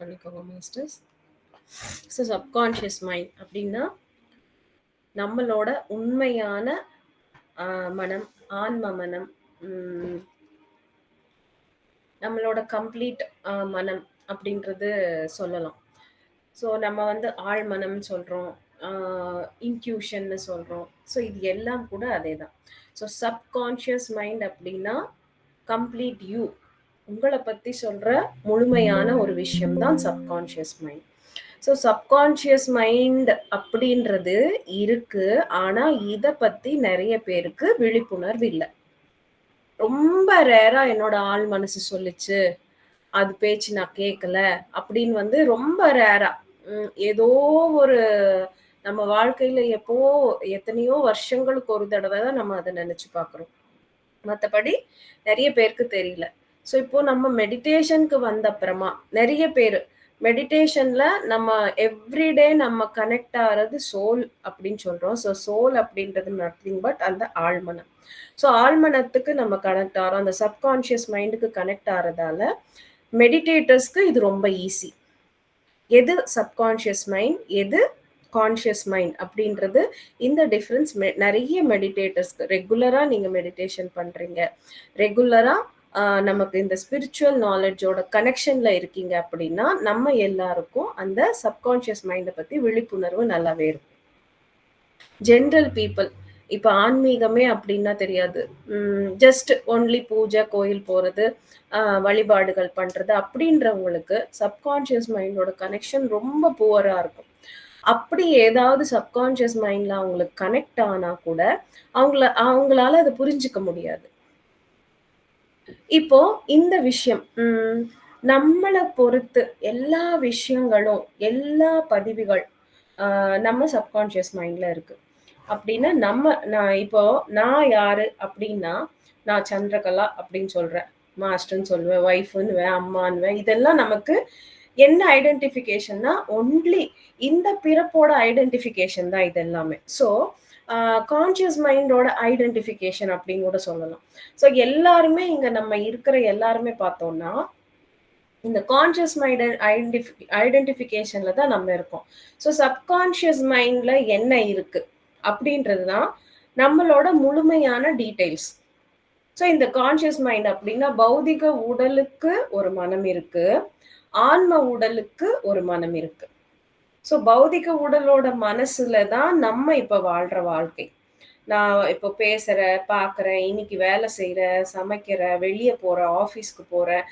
பண்ணிக்கோங்க masters. So subconscious mind அப்படின்னா நம்மளோட உண்மையான மனம், ஆன்ம மனம், நம்மளோட கம்ப்ளீட் மனம் அப்படின்றது சொல்லலாம். ஸோ நம்ம வந்து ஆழ் மனம்னு சொல்கிறோம், இன்ட்யூஷன்னு சொல்கிறோம். ஸோ இது எல்லாம் கூட அதே தான். ஸோ சப்கான்ஷியஸ் மைண்ட் அப்படின்னா கம்ப்ளீட் யூ, உங்களை பற்றி சொல்கிற முழுமையான ஒரு விஷயம்தான் subconscious mind. So subconscious mind அப்படின்றது இருக்கு, ஆனால் இதை பற்றி நிறைய பேருக்கு விழிப்புணர்வு இல்லை. ரொம்ப ரேரா என்னோட ஆள் மனசு சொல்லுச்சு, அது பேச்சு நான் கேட்கல அப்படின்னு வந்து ரொம்ப ரேரா ஏதோ ஒரு நம்ம வாழ்க்கையில எத்தனையோ வருஷங்களுக்கு ஒரு தடவை தான் நம்ம அதை நினைச்சு பார்க்குறோம். மற்றபடி நிறைய பேருக்கு தெரியல. ஸோ இப்போ நம்ம மெடிடேஷனுக்கு வந்த அப்புறமா நிறைய பேர் மெடிடேஷன்ல நம்ம எவ்ரிடே நம்ம கனெக்ட் ஆகிறது சோல் அப்படின்னு சொல்றோம். ஸோ சோல் அப்படின்றது நத்திங் பட் அந்த ஆழ்மனம். ஸோ ஆழ்மனத்துக்கு நம்ம கனெக்ட் ஆகிறோம், அந்த சப்கான்ஷியஸ் மைண்டுக்கு கனெக்ட் ஆகிறதால மெடிடேட்டர்ஸ்க்கு இது ரொம்ப ஈஸி. எது சப்கான்ஷியஸ் மைண்ட், எது கான்ஷியஸ் மைண்ட் அப்படின்றது இந்த டிஃப்ரென்ஸ் நிறைய மெடிடேட்டர்ஸ்க்கு. ரெகுலராக நீங்கள் மெடிடேஷன் பண்ணுறீங்க, ரெகுலராக நமக்கு இந்த ஸ்பிரிச்சுவல் நாலேஜோட கனெக்ஷனில் இருக்கீங்க அப்படின்னா நம்ம எல்லாருக்கும் அந்த சப்கான்ஷியஸ் மைண்டை பற்றி விழிப்புணர்வு நல்லாவே இருக்கும். ஜென்ரல் பீப்புள் இப்போ ஆன்மீகமே அப்படின்னா தெரியாது, ஜஸ்ட் ஒன்லி பூஜை, கோயில் போகிறது, வழிபாடுகள் பண்ணுறது அப்படின்றவங்களுக்கு சப்கான்ஷியஸ் மைண்டோட கனெக்ஷன் ரொம்ப புவராக இருக்கும். அப்படி ஏதாவது சப்கான்ஷியஸ் மைண்டில் அவங்களுக்கு கனெக்ட் ஆனால் கூட அவங்களால அதை புரிஞ்சிக்க முடியாது. இப்போ இந்த விஷயம் நம்மளை பொறுத்து எல்லா விஷயங்களும், எல்லா பதிவுகள் நம்ம சப்கான்ஷியஸ் மைண்டில் இருக்குது. அப்படின்னா நான் யாரு அப்படின்னா, நான் சந்திரகலா அப்படின்னு சொல்கிறேன், மாஸ்டர்ன்னு சொல்லுவேன், ஒய்ஃபுன்னுவேன், அம்மான்னுவேன். இதெல்லாம் நமக்கு என்ன ஐடென்டிஃபிகேஷன்னா ஒன்லி இந்த பிறப்போட ஐடென்டிஃபிகேஷன் தான் இது எல்லாமே. ஸோ கான்ஷியஸ் மைண்டோட ஐடென்டிஃபிகேஷன் அப்படின்னு கூட சொல்லலாம். ஸோ எல்லாருமே இங்கே நம்ம இருக்கிற எல்லாருமே பார்த்தோம்னா இந்த கான்ஷியஸ் மைண்ட் ஐடென்டிஃபிகேஷன்ல தான் நம்ம இருக்கோம். ஸோ சப்கான்ஷியஸ் மைண்ட்ல என்ன இருக்கு அப்படின்றது தான் நம்மளோட முழுமையான டீட்டெயில்ஸ். ஸோ இந்த கான்ஷியஸ் மைண்ட் அப்படின்னா பௌதிக உடலுக்கு ஒரு மனம் இருக்கு, ஆன்ம உடலுக்கு ஒரு மனம் இருக்கு. ஸோ பௌதிக உடலோட மனசுல தான் நம்ம இப்ப வாழ்ற வாழ்க்கை. நான் இப்போ பேசுறேன், பார்க்குறேன், இன்னைக்கு வேலை செய்கிறேன், சமைக்கிறேன், வெளியே போகிறேன், ஆஃபீஸ்க்கு போகிறேன்,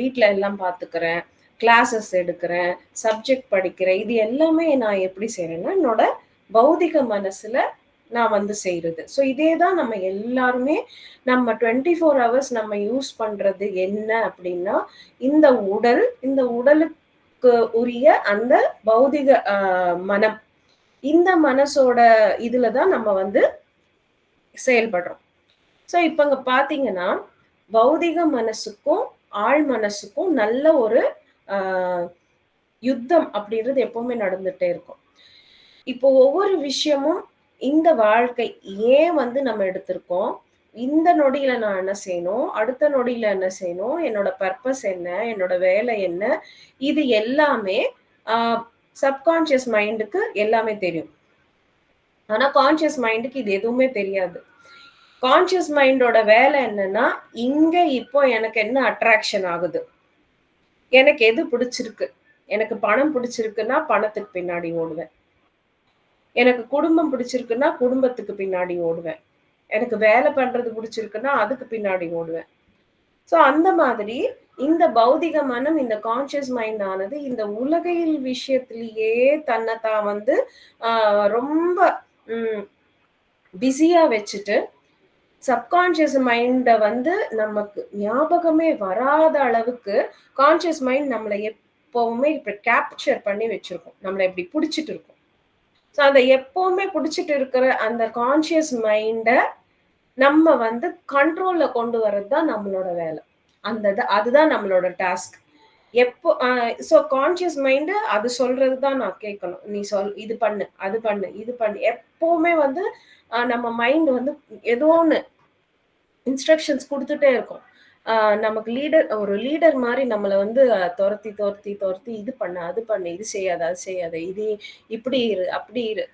வீட்டில் எல்லாம் பார்த்துக்கிறேன், கிளாஸஸ் எடுக்கிறேன், சப்ஜெக்ட் படிக்கிறேன். இது எல்லாமே நான் எப்படி செய்கிறேன்னா என்னோட பௌதிக மனசில் நான் வந்து செய்கிறது. ஸோ இதே தான் நம்ம எல்லாருமே நம்ம 24 hours நம்ம யூஸ் பண்ணுறது என்ன அப்படின்னா இந்த உடலுக்கு உரிய அந்த பௌதிக மனம், இந்த மனசோட இதுல தான் நம்ம வந்து செயல்படுறோம். ஸோ இப்போ இங்க பார்த்தீங்கன்னா பௌதிக மனசுக்கும் ஆழ் மனசுக்கும் நல்ல ஒரு யுத்தம் அப்படின்றது எப்பவுமே நடந்துட்டே இருக்கும். இப்போ ஒவ்வொரு விஷயமும் இந்த வாழ்க்கை ஏன் வந்து நம்ம எடுத்திருக்கோம், இந்த நொடியில நான் என்ன செய்யணும், அடுத்த நொடியில என்ன செய்யணும், என்னோட பர்பஸ் என்ன, என்னோட வேலை என்ன, இது எல்லாமே சப்கான்ஷியஸ் மைண்டுக்கு எல்லாமே தெரியும். ஆனா கான்ஷியஸ் மைண்டுக்கு இது எதுவுமே தெரியாது. கான்ஷியஸ் மைண்டோட வேலை என்னன்னா இங்க இப்போ எனக்கு என்ன அட்ராக்ஷன் ஆகுது, எனக்கு எது பிடிச்சிருக்கு, எனக்கு பணம் பிடிச்சிருக்குன்னா பணத்துக்கு பின்னாடி ஓடுவேன், எனக்கு குடும்பம் பிடிச்சிருக்குன்னா குடும்பத்துக்கு பின்னாடி ஓடுவேன், எனக்கு வேலை பண்றது பிடிச்சிருக்குன்னா அதுக்கு பின்னாடி ஓடுவேன். ஸோ அந்த மாதிரி இந்த பௌதிக மனம், இந்த கான்ஷியஸ் மைண்ட் ஆனது இந்த உலகியல் விஷயத்திலேயே தன்னை தான் வந்து ரொம்ப பிஸியா வச்சுட்டு சப்கான்ஷியஸ் மைண்டை வந்து நமக்கு ஞாபகமே வராத அளவுக்கு கான்ஷியஸ் மைண்ட் நம்மளை எப்பவுமே இப்ப கேப்சர் பண்ணி வச்சிருக்கோம், நம்மளை எப்படி பிடிச்சிட்டு இருக்கோம். ஸோ அந்த எப்பவுமே பிடிச்சிட்டு இருக்கிற அந்த கான்ஷியஸ் மைண்டை நம்ம வந்து கண்ட்ரோல்ல கொண்டு வர்றது தான் நம்மளோட வேலை. அதுதான் நம்மளோட டாஸ்க். எப்போ ஸோ கான்ஷியஸ் மைண்டு அது சொல்றது தான் நான் கேட்கணும், நீ இது பண்ணு, அது பண்ணு, இது பண்ணு. எப்பவுமே வந்து நம்ம மைண்ட் வந்து ஏதோ ஒன்று இன்ஸ்ட்ரக்ஷன்ஸ் கொடுத்துட்டே இருக்கும். நமக்கு ஒரு லீடர் மாரி நம்மள வந்து தொரத்தி, தொரத்தி, தொரத்தி இது பண்ணு, அது பண்ணு, இது செய்யாத, அது செய்யாத, இது இப்படி இரு, அப்படி இரு.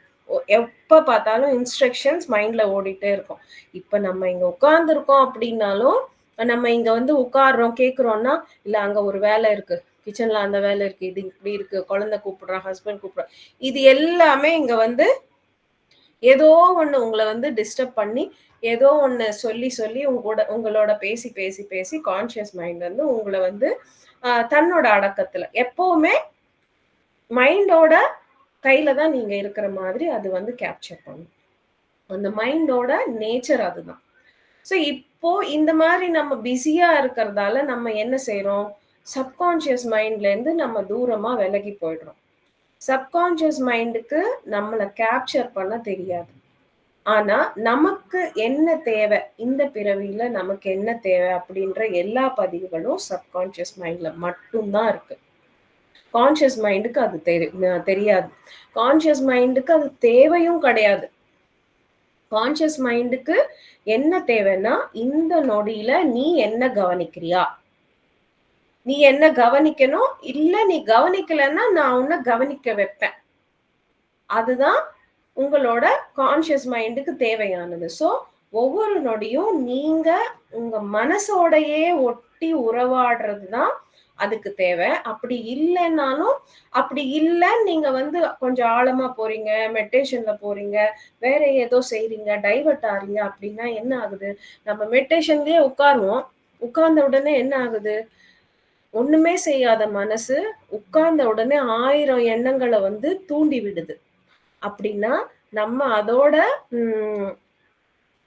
எப்ப பார்த்தாலும் இன்ஸ்ட்ரக்ஷன்ஸ் மைண்ட்ல ஓடிட்டே இருக்கும். இப்ப நம்ம இங்க உட்கார்ந்துருக்கோம் அப்படின்னாலும், நம்ம இங்க வந்து உட்கார்றோம், கேட்கிறோம்னா, இல்ல அங்க ஒரு வேலை இருக்கு. கிச்சன்ல அந்த வேலை இருக்கு. இது இப்படி இருக்கு. குழந்தை கூப்பிடுறான், ஹஸ்பண்ட் கூப்பிடுறான். இது எல்லாமே இங்க வந்து ஏதோ ஒண்ணு உங்கள வந்து டிஸ்டர்ப் பண்ணி, ஏதோ ஒண்ணு சொல்லி, சொல்லி உங்களோட பேசி, பேசி, பேசி கான்ஷியஸ் மைண்ட் வந்து உங்கள வந்து தன்னோட அடக்கத்துல எப்பவுமே மைண்டோட கையில தான் நீங்க இருக்கிற மாதிரி அது வந்து கேப்சர் பண்ணும். அந்த மைண்டோட நேச்சர் அதுதான். ஸோ இப்போ இந்த மாரி நம்ம பிஸியா இருக்கிறதால நம்ம என்ன செய்றோம்? சப்கான்ஷியஸ் மைண்ட்லேருந்து நம்ம தூரமா விலகி போயிடுறோம். சப்கான்ஷியஸ் மைண்டுக்கு நம்மள கேப்சர் பண்ண தெரியாது. ஆனா, நமக்கு என்ன தேவை? இந்த பிறவியில நமக்கு என்ன தேவை? அப்படின்ற எல்லா பதிவுகளும் சப்கான்ஷியஸ் மைண்ட்ல மட்டும் தான் இருக்கு. கான்ஷியஸ் மைண்டுக்கு அது தெரியாது. கான்ஷியஸ் மைண்டுக்கு அது தேவையும் கிடையாது. கான்ஷியஸ் மைண்டுக்கு என்ன தேவைன்னா, இந்த நொடியில நீ என்ன கவனிக்கிறியா? நீ என்ன கவனிக்கணும்? இல்ல நீ கவனிக்கலன்னா, நான் உன்ன கவனிக்க வைப்பேன். அதுதான் உங்களோட கான்ஷியஸ் மைண்டுக்கு தேவையானது. ஸோ, ஒவ்வொரு நொடியும் நீங்க உங்க மனசோடையே ஒட்டி உறவாடுறது தான் அதுக்கு தேவை. அப்படி இல்லன்னாலும், அப்படி இல்லன்னு நீங்க வந்து கொஞ்சம் ஆழமா போறீங்க, மெடிடேஷன்ல போறீங்க, வேற ஏதோ செய்றீங்க, டைவர்ட் ஆறீங்க அப்படின்னா என்ன ஆகுது? நம்ம மெடிடேஷன்லயே உட்காருவோம். உட்கார்ந்த உடனே என்ன ஆகுது? ஒண்ணுமே செய்யாத மனசு உட்கார்ந்த உடனே 1000 எண்ணங்கள வந்து தூண்டி விடுது. அப்படின்னா, நம்ம ம்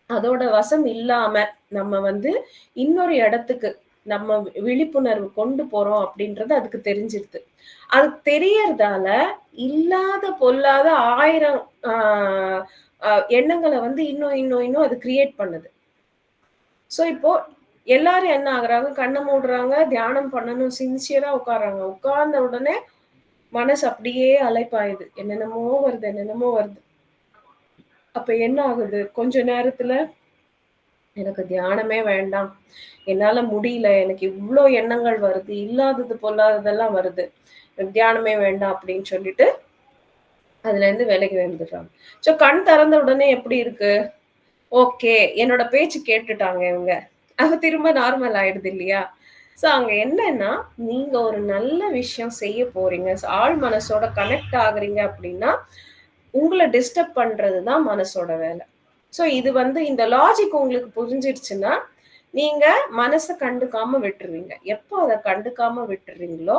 அதோட வசம் இல்லாம, நம்ம வந்து இன்னொரு இடத்துக்கு நம்ம விழிப்புணர்வு கொண்டு போறோம் அப்படின்றது அதுக்கு தெரிஞ்சிருது. அது தெரியறதால, இல்லாத பொல்லாத 1000 ஆ அ எண்ணங்கள வந்து இன்னும் அது கிரியேட் பண்ணுது. ஸோ, இப்போ எல்லாரும் என்ன ஆகுறாங்க, கண்ண மூடுறாங்க, தியானம் பண்ணணும் சின்சியரா உட்கார்றாங்க. உட்கார்ந்த உடனே மனசு அப்படியே அலைப்பாயுது. என்னென்னமோ வருது, என்னென்னமோ வருது. அப்ப என்ன ஆகுது? கொஞ்ச நேரத்துல எனக்கு தியானமே வேண்டாம். என்னால முடியல. எனக்கு இவ்ளோ எண்ணங்கள் வருது. இல்லாதது பொல்லாததெல்லாம் வருது. எனக்கு தியானமே வேண்டாம் அப்படின்னு சொல்லிட்டு, அதுலேருந்து விலகி வந்துடுறாங்க. ஸோ கண் திறந்த உடனே எப்படி இருக்கு? ஓகே. என்னோட பேச்சு கேட்டுட்டாங்க இவங்க. அப்ப திரும்ப நார்மல் ஆயிடுது இல்லையா? ஸோ அங்க என்னன்னா, நீங்க ஒரு நல்ல விஷயம் செய்ய போறீங்க. ஆழ் மனசோட கனெக்ட் ஆகுறீங்க அப்படின்னா, உங்கள டிஸ்டர்ப் பண்றது தான் மனசோட வேல. ஸோ இது வந்து இந்த லாஜிக் உங்களுக்கு புரிஞ்சிருச்சுன்னா, நீங்க மனச கண்டுக்காம விட்டுருவீங்க. எப்போ அத கண்டுக்காம விட்டுறீங்களோ,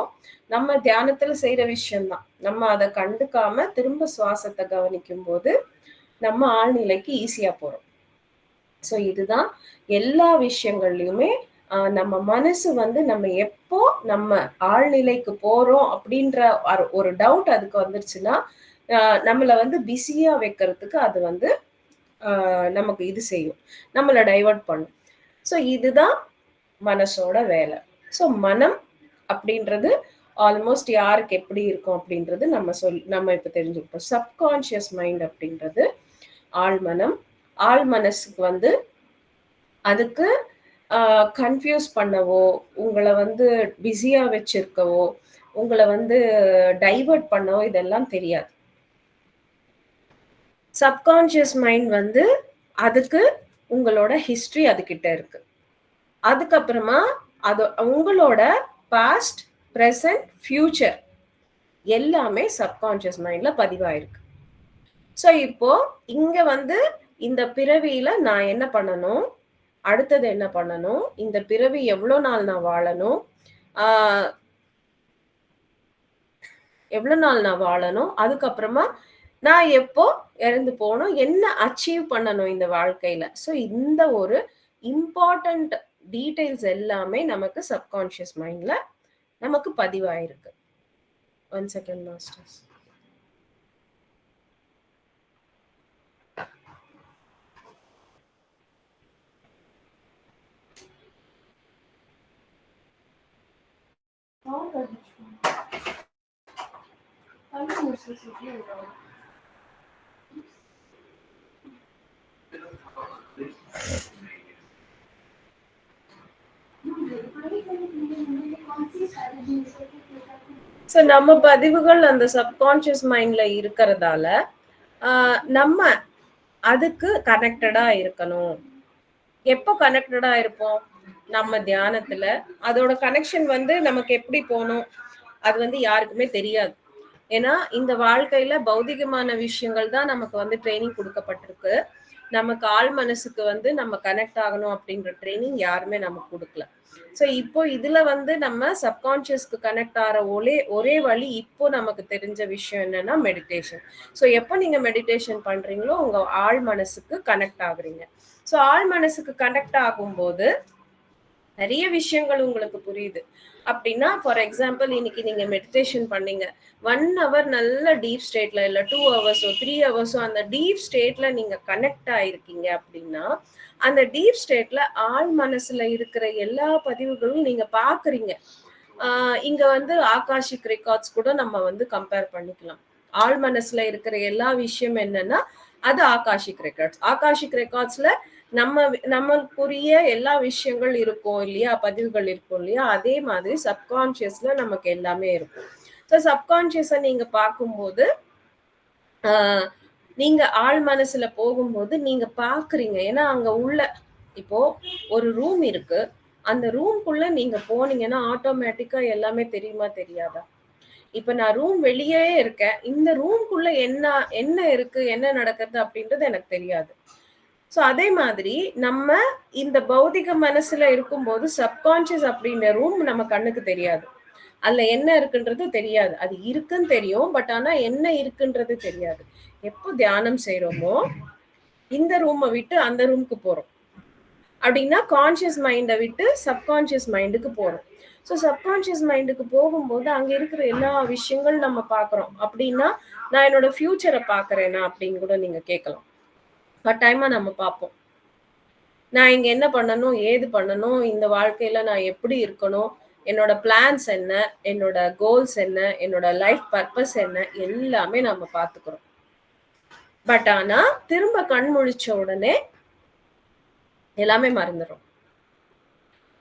நம்ம தியானத்துல செய்ற விஷயம் தான். நம்ம அத கண்டுக்காம திரும்ப சுவாசத்த கவனிக்கும்போது, நம்ம ஆழ்நிலைக்கு ஈஸியா போறோம். ஸோ இதுதான் எல்லா விஷயங்கள்லயுமே நம்ம மனசு வந்து நம்ம எப்போ நம்ம ஆழ்நிலைக்கு போறோம் அப்படின்ற ஒரு டவுட் அதுக்கு வந்துருச்சுன்னா, அ நம்மள வந்து பிஸியா வைக்கிறதுக்கு அது வந்து நமக்கு இது செய்யும். நம்மள டைவர்ட் பண்ணும். ஸோ இதுதான் மனசோட வேலை. ஸோ மனம் அப்படின்றது ஆல்மோஸ்ட் யாருக்கு எப்படி இருக்கும் அப்படின்றது நம்ம இப்ப தெரிஞ்சுக்கிட்டோம். சப்கான்ஷியஸ் மைண்ட் அப்படின்றது ஆழ்மனம். ஆழ் மனசுக்கு வந்து அதுக்கு கன்ஃப்யூஸ் பண்ணவோ, உங்கள வந்து பிஸியா வச்சிருக்கவோ, உங்கள வந்து டைவர்ட் பண்ணவோ இதெல்லாம் தெரியாது. சப்கான்ஷியஸ் மைண்ட் வந்து அதுக்கு உங்களோட ஹிஸ்டரி அதுகிட்ட இருக்கு. அதுக்கப்புறமா அது உங்களோட பாஸ்ட், பிரசன்ட், ஃபியூச்சர் எல்லாமே சப்கான்ஷியஸ் மைண்ட்ல பதிவாயிருக்கு. ஸோ இப்போ இங்க வந்து இந்த பிறவியில நான் என்ன பண்ணணும்? அடுத்தது என்ன பண்ணணும்? இந்த பிறவி எவ்ளோ நாள் நான் வாழணும்? ஆ எவ்ளோ நாள் நான் வாழணும்? அதுக்கப்புறமா நான் எப்போ இறந்து போணும்? என்ன அச்சீவ் பண்ணணும் இந்த வாழ்க்கையில? ஸோ இந்த ஒரு இம்பார்ட்டன்ட் டீட்டெயில்ஸ் எல்லாமே நமக்கு சப்கான்ஷியஸ் மைண்ட்ல நமக்கு பதிவாயிருக்கு. 1 செகண்ட் மாஸ்டர்ஸ். ஸோ நம்ம பதிவுகள் அந்த சப்கான்ஷியஸ் மைண்ட்ல இருக்கிறதால நம்ம அதுக்கு கனெக்டடா இருக்கணும். எப்போ கனெக்டடா இருப்போம்? நம்ம தியானத்துல. அதோட கனெக்ஷன் வந்து நமக்கு எப்படி போணும்? அது வந்து யாருக்குமே தெரியாது. ஏன்னா இந்த வாழ்க்கையில பௌதிகமான விஷயங்கள் தான் நமக்கு வந்து ட்ரைனிங் கொடுக்கப்பட்டிருக்கு. நமக்கு ஆழ் மனசுக்கு வந்து நம்ம கனெக்ட் ஆகணும் அப்படின்ற ட்ரைனிங் யாருமே நமக்கு கொடுக்கல. ஸோ இப்போ இதுல வந்து நம்ம சப்கான்ஷியஸ்க்கு கனெக்ட் ஆகிற ஒரே வழி இப்போ நமக்கு தெரிஞ்ச விஷயம் என்னன்னா மெடிடேஷன். ஸோ எப்போ நீங்க மெடிடேஷன் பண்றீங்களோ உங்க ஆழ் மனசுக்கு கனெக்ட் ஆகுறீங்க. ஸோ ஆழ் மனசுக்கு கனெக்ட் ஆகும்போது நிறைய விஷயங்கள் உங்களுக்கு புரியுது. அப்படின்னா ஃபார் எக்ஸாம்பிள் இன்னைக்கு நீங்க மெடிடேஷன் பண்ணீங்க. 1 ஹவர் நல்ல டீப் ஸ்டேட்ல இல்ல 2 ஹவர்ஸோ 3 ஹவர்ஸோ அந்த டீப் ஸ்டேட்ல நீங்க கனெக்ட் ஆயிருக்கீங்க அப்படின்னா அந்த டீப் ஸ்டேட்ல ஆழ் மனசுல இருக்கிற எல்லா பதிவுகளும் நீங்க பாக்குறீங்க. இங்க வந்து ஆகாஷிக் ரெக்கார்ட்ஸ் கூட நம்ம வந்து கம்பேர் பண்ணிக்கலாம். ஆழ் மனசுல இருக்கிற எல்லா விஷயம் என்னன்னா அது ஆகாஷிக் ரெக்கார்ட்ஸ். ஆகாஷிக் ரெக்கார்ட்ஸ்ல நமக்குரிய எல்லா விஷயங்கள் இருக்கும் இல்லையா, பதிவுகள் இருக்கும் இல்லையா, அதே மாதிரி சப்கான்ஷியஸ்ல நமக்கு எல்லாமே இருக்கும். ஸோ சப்கான்ஷியஸை நீங்க பார்க்கும்போது நீங்க ஆழ் மனசுல போகும்போது நீங்க பாக்குறீங்க. ஏன்னா அங்க உள்ள இப்போ ஒரு ரூம் இருக்கு. அந்த ரூம்குள்ள நீங்க போனீங்கன்னா ஆட்டோமேட்டிக்கா எல்லாமே தெரியுமா தெரியாதா? இப்ப நான் ரூம் வெளியே இருக்கேன். இந்த ரூம்குள்ள என்ன என்ன இருக்கு, என்ன நடக்குது அப்படின்றது எனக்கு தெரியாது. ஸோ அதே மாதிரி நம்ம இந்த பௌதிக மனசுல இருக்கும்போது சப்கான்ஷியஸ் அப்படின்ற ரூம் நம்ம கண்ணுக்கு தெரியாது. அதுல என்ன இருக்குன்றது தெரியாது. அது இருக்குன்னு தெரியும். பட் ஆனா என்ன இருக்குன்றது தெரியாது. எப்போ தியானம் செய்றோமோ இந்த ரூமை விட்டு அந்த ரூமுக்கு போறோம். அப்படின்னா கான்ஷியஸ் மைண்டை விட்டு சப்கான்ஷியஸ் மைண்டுக்கு போறோம். ஸோ சப்கான்ஷியஸ் மைண்டுக்கு போகும்போது அங்க இருக்கிற எல்லா விஷயங்கள் நம்ம பார்க்குறோம். அப்படின்னா நான் என்னோட ஃபியூச்சரை பார்க்குறேனா அப்படின்னு கூட நீங்க கேட்கலாம். கட்டாயமா நம்ம பார்ப்போம். நான் இங்க என்ன பண்ணணும், ஏது பண்ணணும், இந்த வாழ்க்கையில நான் எப்படி இருக்கணும், என்னோட பிளான்ஸ் என்ன, என்னோட கோல்ஸ் என்ன, என்னோட லைஃப் பர்பஸ் என்ன, எல்லாமே நம்ம பார்த்துக்கிறோம். பட் ஆனா திரும்ப கண் முழிச்ச உடனே எல்லாமே மறந்துடும்.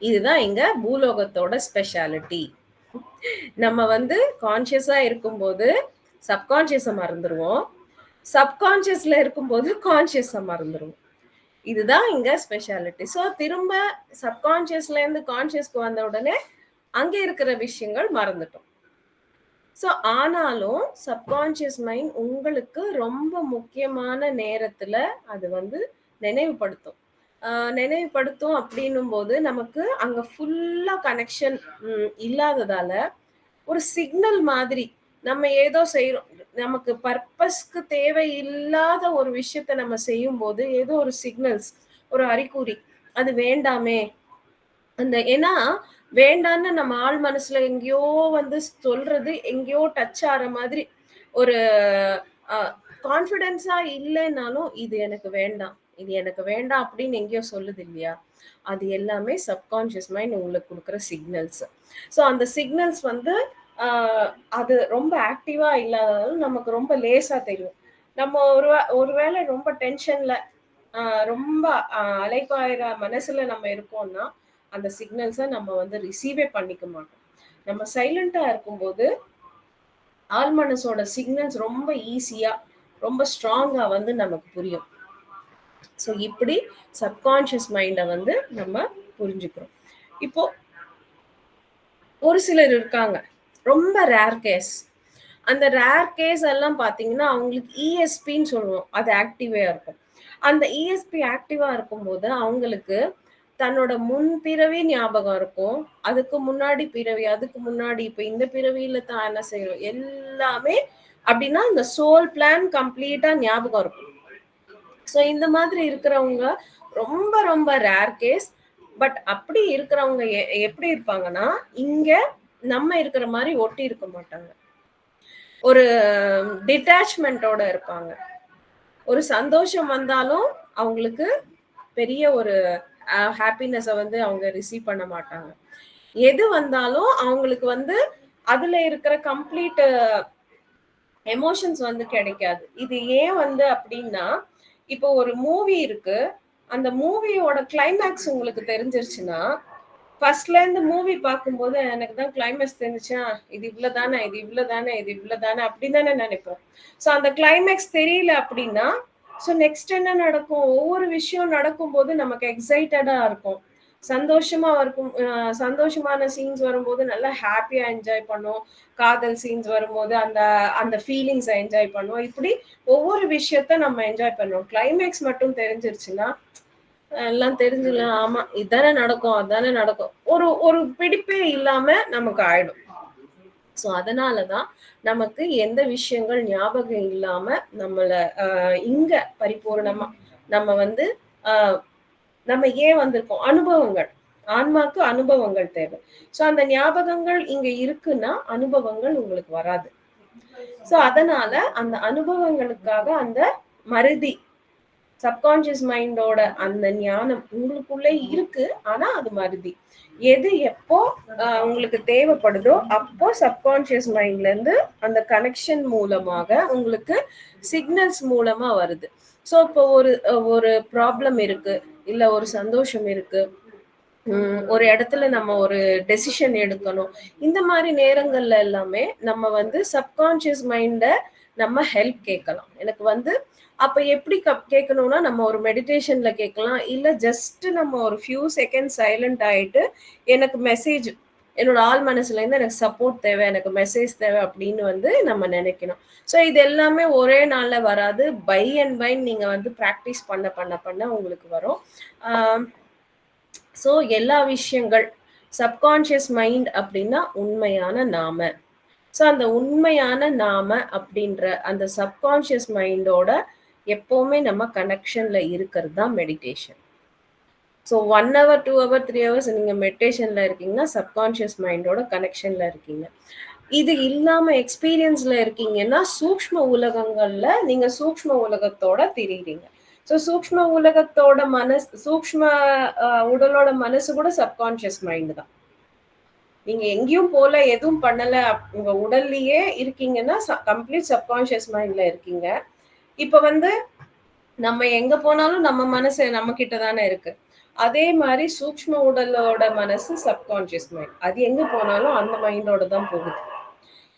இதுதான் இங்க பூலோகத்தோட ஸ்பெஷாலிட்டி. நம்ம வந்து கான்சியஸா இருக்கும்போது சப்கான்சியஸை மறந்துடுவோம். சப்கான்சியஸ்ல இருக்கும்போது கான்சியஸை மறந்துடுவோம். இதுதான் இங்க ஸ்பெஷாலிட்டி. ஸோ திரும்ப சப்கான்சியஸ்ல இருந்து கான்சியஸ்க்கு வந்த உடனே அங்க இருக்கிற விஷயங்கள் மறந்துட்டோம். ஸோ ஆனாலும் சப்கான்சியஸ் மைண்ட் உங்களுக்கு ரொம்ப முக்கியமான நேரத்துல அது வந்து நினைவுபடுத்தும். நினைவுபடுத்தும் அப்படின்னும் போது நமக்கு அங்க ஃபுல்லா கனெக்ஷன் இல்லாததால ஒரு சிக்னல் மாதிரி நம்ம ஏதோ செய்யறோம். நமக்கு பர்பஸ்க்கு தேவையில்லாத ஒரு விஷயத்த நம்ம செய்யும் போது ஏதோ ஒரு சிக்னல்ஸ், ஒரு அறிகுறி, அது வேண்டாமே அந்த ஏன்னா வேண்டான்னு நம்ம ஆள் மனசுல எங்கேயோ வந்து சொல்றது எங்கேயோ டச் ஆற மாதிரி ஒரு கான்ஃபிடென்ஸா இல்லைன்னாலும் இது எனக்கு வேண்டாம், இது எனக்கு வேண்டாம் அப்படின்னு எங்கேயோ சொல்லுது இல்லையா, அது எல்லாமே சப்கான்ஷியஸ் மைண்ட் உங்களுக்கு கொடுக்குற சிக்னல்ஸ். ஸோ அந்த சிக்னல்ஸ் வந்து அது ரொம்ப ஆக்டிவா இல்லாததாலும் நமக்கு ரொம்ப லேசா தெரியும். நம்ம ஒருவேளை ரொம்ப டென்ஷன்ல ரொம்ப அலைப்பாயிர மனசுல நம்ம இருக்கோம்னா அந்த சிக்னல்ஸை நம்ம வந்து ரிசீவே பண்ணிக்க மாட்டோம். நம்ம சைலண்டா இருக்கும்போது ஆள் மனசோட சிக்னல்ஸ் ரொம்ப ஈஸியா ரொம்ப ஸ்ட்ராங்கா வந்து நமக்கு புரியும். ஸோ இப்படி சப்கான்ஷியஸ் மைண்டை வந்து நம்ம புரிஞ்சுக்கிறோம். இப்போ ஒரு சிலர் இருக்காங்க, ரொம்ப ரேர் கேஸ். அந்த ரேர் கேஸ் எல்லாம் பார்த்தீங்கன்னா அவங்களுக்கு இஎஸ்பின்னு சொல்லுவோம், அது ஆக்டிவா இருக்கும். அந்த இஎஸ்பி ஆக்டிவா இருக்கும்போது அவங்களுக்கு தன்னோட முன்பிறவி ஞாபகம் இருக்கும், அதுக்கு முன்னாடி பிறவி, அதுக்கு முன்னாடி இப்ப இந்த பிறவியில தான் என்ன செய்யறோம் எல்லாமே அப்படின்னா இந்த சோல் பிளான் கம்ப்ளீட்டா ஞாபகம் இருக்கும். ஸோ இந்த மாதிரி இருக்கிறவங்க ரொம்ப ரொம்ப ரேர் கேஸ். பட் அப்படி இருக்கிறவங்க எப்படி இருப்பாங்கன்னா இங்க நம்ம இருக்கிற மாதிரி ஒட்டி இருக்க மாட்டாங்க. ஒரு டிட்டாச்மெண்டோட இருப்பாங்க. ஒரு சந்தோஷம் வந்தாலும் அவங்களுக்கு பெரிய ஒரு ஹாப்பினஸை வந்து அவங்க ரிசீவ் பண்ண மாட்டாங்க. எது வந்தாலும் அவங்களுக்கு வந்து அதுல இருக்கிற கம்ப்ளீட் எமோஷன்ஸ் வந்து கிடைக்காது. இது ஏன் வந்து அப்படின்னா இப்போ ஒரு மூவி இருக்கு, அந்த மூவியோட கிளைமேக்ஸ் உங்களுக்கு தெரிஞ்சிருச்சுன்னா ஃபர்ஸ்ட்ல இந்த மூவி பார்க்கும்போது எனக்கு தான் கிளைமேக்ஸ் தெரிஞ்சுச்சா, இது இவ்ளோ தானே, இது இவ்ளோ தானே, இது இவ்ளோ தானே அப்படின்னு தானே நெனைப்போம். ஸோ அந்த கிளைமேக்ஸ் தெரியல அப்படின்னா, ஸோ நெக்ஸ்ட் என்ன நடக்கும்? ஒவ்வொரு விஷயம் நடக்கும்போது நமக்கு எக்ஸைட்டடா இருக்கும். சந்தோஷமா இருக்கும். சந்தோஷமான சீன்ஸ் வரும்போது நல்லா ஹேப்பியா என்ஜாய் பண்ணுவோம். காதல் சீன்ஸ் வரும்போது அந்த அந்த ஃபீலிங்ஸ என்ஜாய் பண்ணுவோம். இப்படி ஒவ்வொரு விஷயத்த நம்ம என்ஜாய் பண்ணுவோம். கிளைமேக்ஸ் மட்டும் தெரிஞ்சிருச்சுன்னா, எல்லாம் தெரிஞ்சுலாம். ஆமா. இதானே நடக்கும், அதானே நடக்கும். ஒரு ஒரு பிடிப்பே இல்லாம நமக்கு ஆயிடும். ஸோ அதனால தான் நமக்கு எந்த விஷயங்கள் ஞாபகம் இல்லாம நம்மள அ இங்க பரிபூரணமா நம்ம வந்து அ நம்ம ஏன் வந்திருக்கோம்? அனுபவங்கள். ஆன்மாக்கு அனுபவங்கள் தேவை. ஸோ அந்த ஞாபகங்கள் இங்க இருக்குன்னா, அனுபவங்கள் உங்களுக்கு வராது. ஸோ அதனால அந்த அனுபவங்களுக்காக அந்த மருதி சப்கான்ஷியஸ் மைண்டோட அந்த ஞானம் உங்களுக்குள்ளே இருக்கு. ஆனா அது மருதி. எது எப்போ உங்களுக்கு தேவைப்படுதோ, அப்போ சப்கான்ஷியஸ் மைண்ட்ல இருந்து அந்த கனெக்ஷன் மூலமாக உங்களுக்கு சிக்னல்ஸ் மூலமா வருது. ஸோ இப்போ ஒரு ப்ராப்ளம் இருக்கு. இல்ல ஒரு சந்தோஷம் இருக்கு. ஒரு இடத்துல நம்ம ஒரு டெசிஷன் எடுக்கணும். இந்த மாரி நேரங்கள்ல எல்லாமே நம்ம வந்து சப்கான்ஷியஸ் மைண்ட நம்ம ஹெல்ப் கேட்கலாம். எனக்கு வந்து அப்ப எப்படி கேட்கணும்னா, நம்ம ஒரு மெடிடேஷன்ல கேட்கலாம். இல்ல ஜஸ்ட் நம்ம ஒரு ஃபியூ செகண்ட்ஸ் சைலன்ட் ஆயிட்டு, எனக்கு மெசேஜ் என்னோட ஆழ் மனசுலேருந்து எனக்கு சப்போர்ட் தேவை, எனக்கு மெசேஜ் தேவை அப்படின்னு வந்து நம்ம நினைக்கணும். ஸோ இது எல்லாமே ஒரே நாள்ல வராது. பை அண்ட் பை நீங்க வந்து பிராக்டிஸ் பண்ண உங்களுக்கு வரும். ஆ ஸோ எல்லா விஷயங்கள் சப்கான்ஷியஸ் மைண்ட் அப்படின்னா உண்மையான நாம. ஸோ அந்த உண்மையான நாம அப்படின்ற அந்த சப்கான்ஷியஸ் மைண்டோட எப்பவுமே நம்ம கனெக்ஷன்ல இருக்கிறது தான் meditation. So 1 hour, 2 hour, 3 hours நீங்க மெடிடேஷன்ல இருக்கீங்கன்னா, சப்கான்ஷியஸ் மைண்டோட கனெக்ஷன்ல இருக்கீங்க. இது இல்லாம எக்ஸ்பீரியன்ஸ்ல இருக்கீங்கன்னா, சூக்ஷ்ம உலகங்கள்ல நீங்க சூக்ஷ்ம உலகத்தோட திரியிறீங்க. ஸோ சூக்ஷ்ம உலகத்தோட சூக்ஷ்ம உடலோட மனசு கூட சப்கான்ஷியஸ் மைண்ட் தான். நீங்க எங்கேயும் போல, எதுவும் பண்ணல. உங்க உடல்லயே இருக்கீங்கன்னா, கம்ப்ளீட் சப்கான்ஷியஸ் மைண்ட்ல இருக்கீங்க. இப்ப வந்து நம்ம எங்க போனாலும் நம்ம மனசு நம்ம கிட்ட தானே இருக்கு. அதே மாரி சூக்ஷ்ம உடலோட மனசு சப்கான்ஷியஸ் மைண்ட். அது எங்க போனாலும் அந்த மைண்டோட தான் போகுது.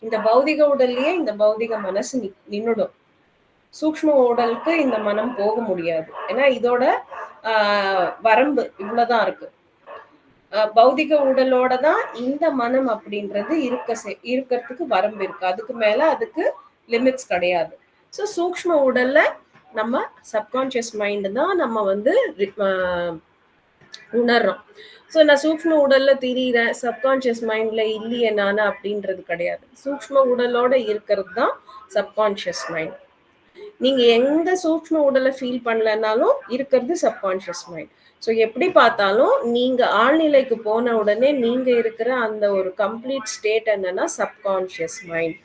இந்த பௌதிக உடல்லயே இந்த பௌதிக மனசு நின்னுடும். சூக்ஷ்ம உடலுக்கு இந்த மனம் போக முடியாது. ஏன்னா இதோட ஆ வரம்பு இவ்வளவுதான் இருக்கு. பௌதிக உடலோட தான் இந்த மனம் அப்படின்றது இருக்கறதுக்கு வரம்பு இருக்கு. அதுக்கு மேல அதுக்கு லிமிட்ஸ் கிடையாது. ஸோ சூக்ஷ்ம உடல்ல நம்ம சப்கான்ஷியஸ் மைண்ட் தான் நம்ம வந்து அ உணர்றோம். ஸோ நான் சூக்ஷ்ம உடல்ல திரியிறேன், சப்கான்ஷியஸ் மைண்ட்ல இல்லையே நானு அப்படின்றது கிடையாது. சூக்ஷ்ம உடலோட இருக்கிறது தான் சப்கான்ஷியஸ் மைண்ட். நீங்க எந்த சூக்ஷ்ம உடல ஃபீல் பண்ணலனாலும் இருக்கிறது சப்கான்ஷியஸ் மைண்ட். ஸோ எப்படி பார்த்தாலும் நீங்க ஆழ்நிலைக்கு போன உடனே நீங்க இருக்கிற அந்த ஒரு கம்ப்ளீட் ஸ்டேட் என்னன்னா சப்கான்ஷியஸ் மைண்ட்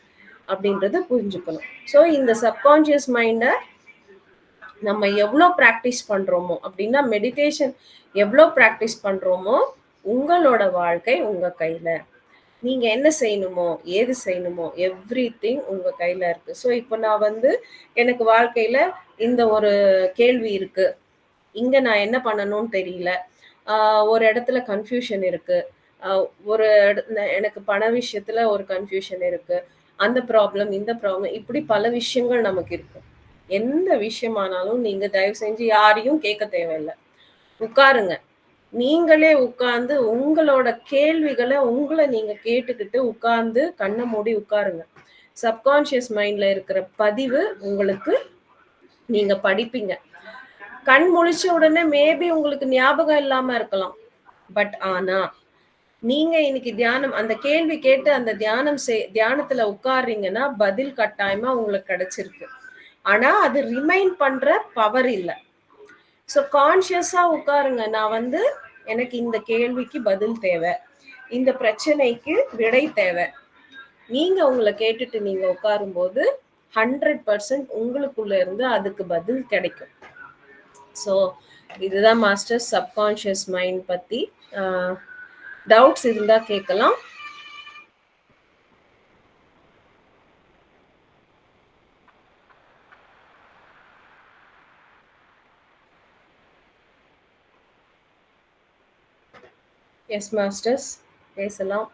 அப்படின்றத புரிஞ்சுக்கணும். ஸோ இந்த சப்கான்ஷியஸ் மைண்ட நம்ம எவ்வளோ பிராக்டிஸ் பண்றோமோ அப்படின்னா மெடிடேஷன் எவ்வளோ பிராக்டிஸ் பண்றோமோ உங்களோட வாழ்க்கை உங்க கையில. நீங்க என்ன செய்யணுமோ, ஏது செய்யணுமோ எவ்ரிதிங் உங்க கையில இருக்கு. ஸோ இப்போ நான் வந்து எனக்கு வாழ்க்கையில இந்த ஒரு கேள்வி இருக்கு. இங்க நான் என்ன பண்ணணும்னு தெரியல. ஆ ஒரு இடத்துல கன்ஃப்யூஷன் இருக்கு. அ ஒரு எனக்கு பண விஷயத்துல ஒரு கன்ஃப்யூஷன் இருக்கு. அந்த ப்ராப்ளம், இந்த ப்ராப்ளம் இப்படி பல விஷயங்கள் நமக்கு இருக்கு. எந்த விஷயமானாலும் நீங்க தயவு செஞ்சு யாரையும் கேட்க தேவையில்ல. உட்காருங்க. நீங்களே உட்கார்ந்து உங்களோட கேள்விகள உங்கள நீங்க கேட்டுக்கிட்டு உட்கார்ந்து கண்ண மூடி உட்காருங்க. சப்கான்ஷியஸ் மைண்ட்ல இருக்கிற பதிவு உங்களுக்கு நீங்க படிப்பீங்க. கண் முழிச்ச உடனே மேபி உங்களுக்கு ஞாபகம் இல்லாம இருக்கலாம். பட் ஆனா, நீங்க இன்னைக்கு தியானம் அந்த கேள்வி கேட்டு அந்த தியானத்துல உட்கார்றீங்கன்னா, பதில் கட்டாயமா உங்களுக்கு கிடைச்சிருக்கு. ஆனா, அது ரிமைண்ட் பண்ற பவர் இல்ல. ஸோ கான்ஷியஸா உட்காருங்க. நான் வந்து எனக்கு இந்த கேள்விக்கு பதில் தேவை. இந்த பிரச்சனைக்கு விடை தேவை. நீங்க உங்கள கேட்டுட்டு நீங்க உட்காரும்போது 100% உங்களுக்குள்ள இருந்து அதுக்கு பதில் கிடைக்கும். ஸோ இதுதான் மாஸ்டர் சப்கான்ஷியஸ் மைண்ட் பத்தி. அ டவுட்ஸ் இருந்தா கேட்கலாம். எஸ் மாஸ்டர்ஸ், பேசலாம்.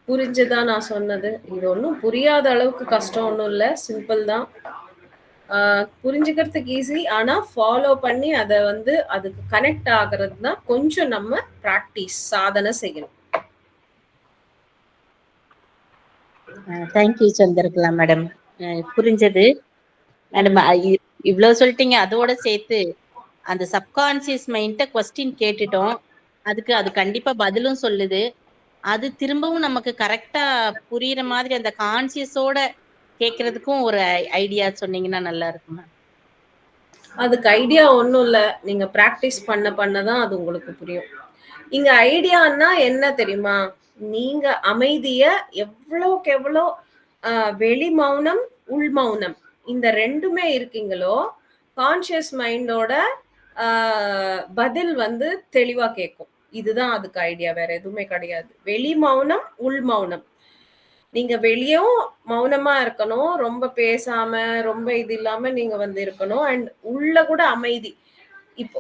புரிஞ்சுதா நான் சொன்னது? இது ஒண்ணும் புரியாத அளவுக்கு கஷ்டம் ஒண்ணும் இல்ல. சிம்பிள் தான். புரிஞ்சுக்கிறதுக்கு ஈஸி. ஆனா ஃபாலோ பண்ணி அத வந்து அதுக்கு கனெக்ட் ஆகுறது தான் கொஞ்சம் நம்ம பிராக்டிஸ், சாதனை செய்யணும். Thank you Chandrakala madam. புரிஞ்சது மேடம். இவ்வளவு சொல்லிட்டீங்க. அதோட சேர்த்து அந்த சப்கான்சியஸ் மைண்ட கொஸ்டின் கேட்டுட்டோம். அது கண்டிப்பா பதிலும் சொல்லுது. அது திரும்பவும் நமக்கு கரெக்டா புரியுற மாதிரி அந்த கான்சியஸோட கேக்குறதுக்கும் ஒரு ஐடியா சொன்னீங்கன்னா நல்லா இருக்கும் மேம். அதுக்கு ஐடியா ஒண்ணும் இல்ல. நீங்க பிராக்டிஸ் பண்ண பண்ணதான் அது உங்களுக்கு புரியும். இங்க ஐடியான்னா என்ன தெரியுமா? நீங்க அமைதிய எவ்வளவுக்கு எவ்வளோ வெளி மௌனம், உள் மௌனம் இந்த 2மே இருக்கீங்களோ, கான்ஷியஸ் மைண்டோட பதில் வந்து தெளிவா கேட்கும். இதுதான் அதுக்கு ஐடியா. வேற எதுவுமே கிடையாது. வெளி மௌனம், உள் மௌனம். நீங்க வெளியும் மௌனமா இருக்கணும். ரொம்ப பேசாம, ரொம்ப இது இல்லாம நீங்க வந்து இருக்கணும். அண்ட் உள்ள கூட அமைதி. இப்போ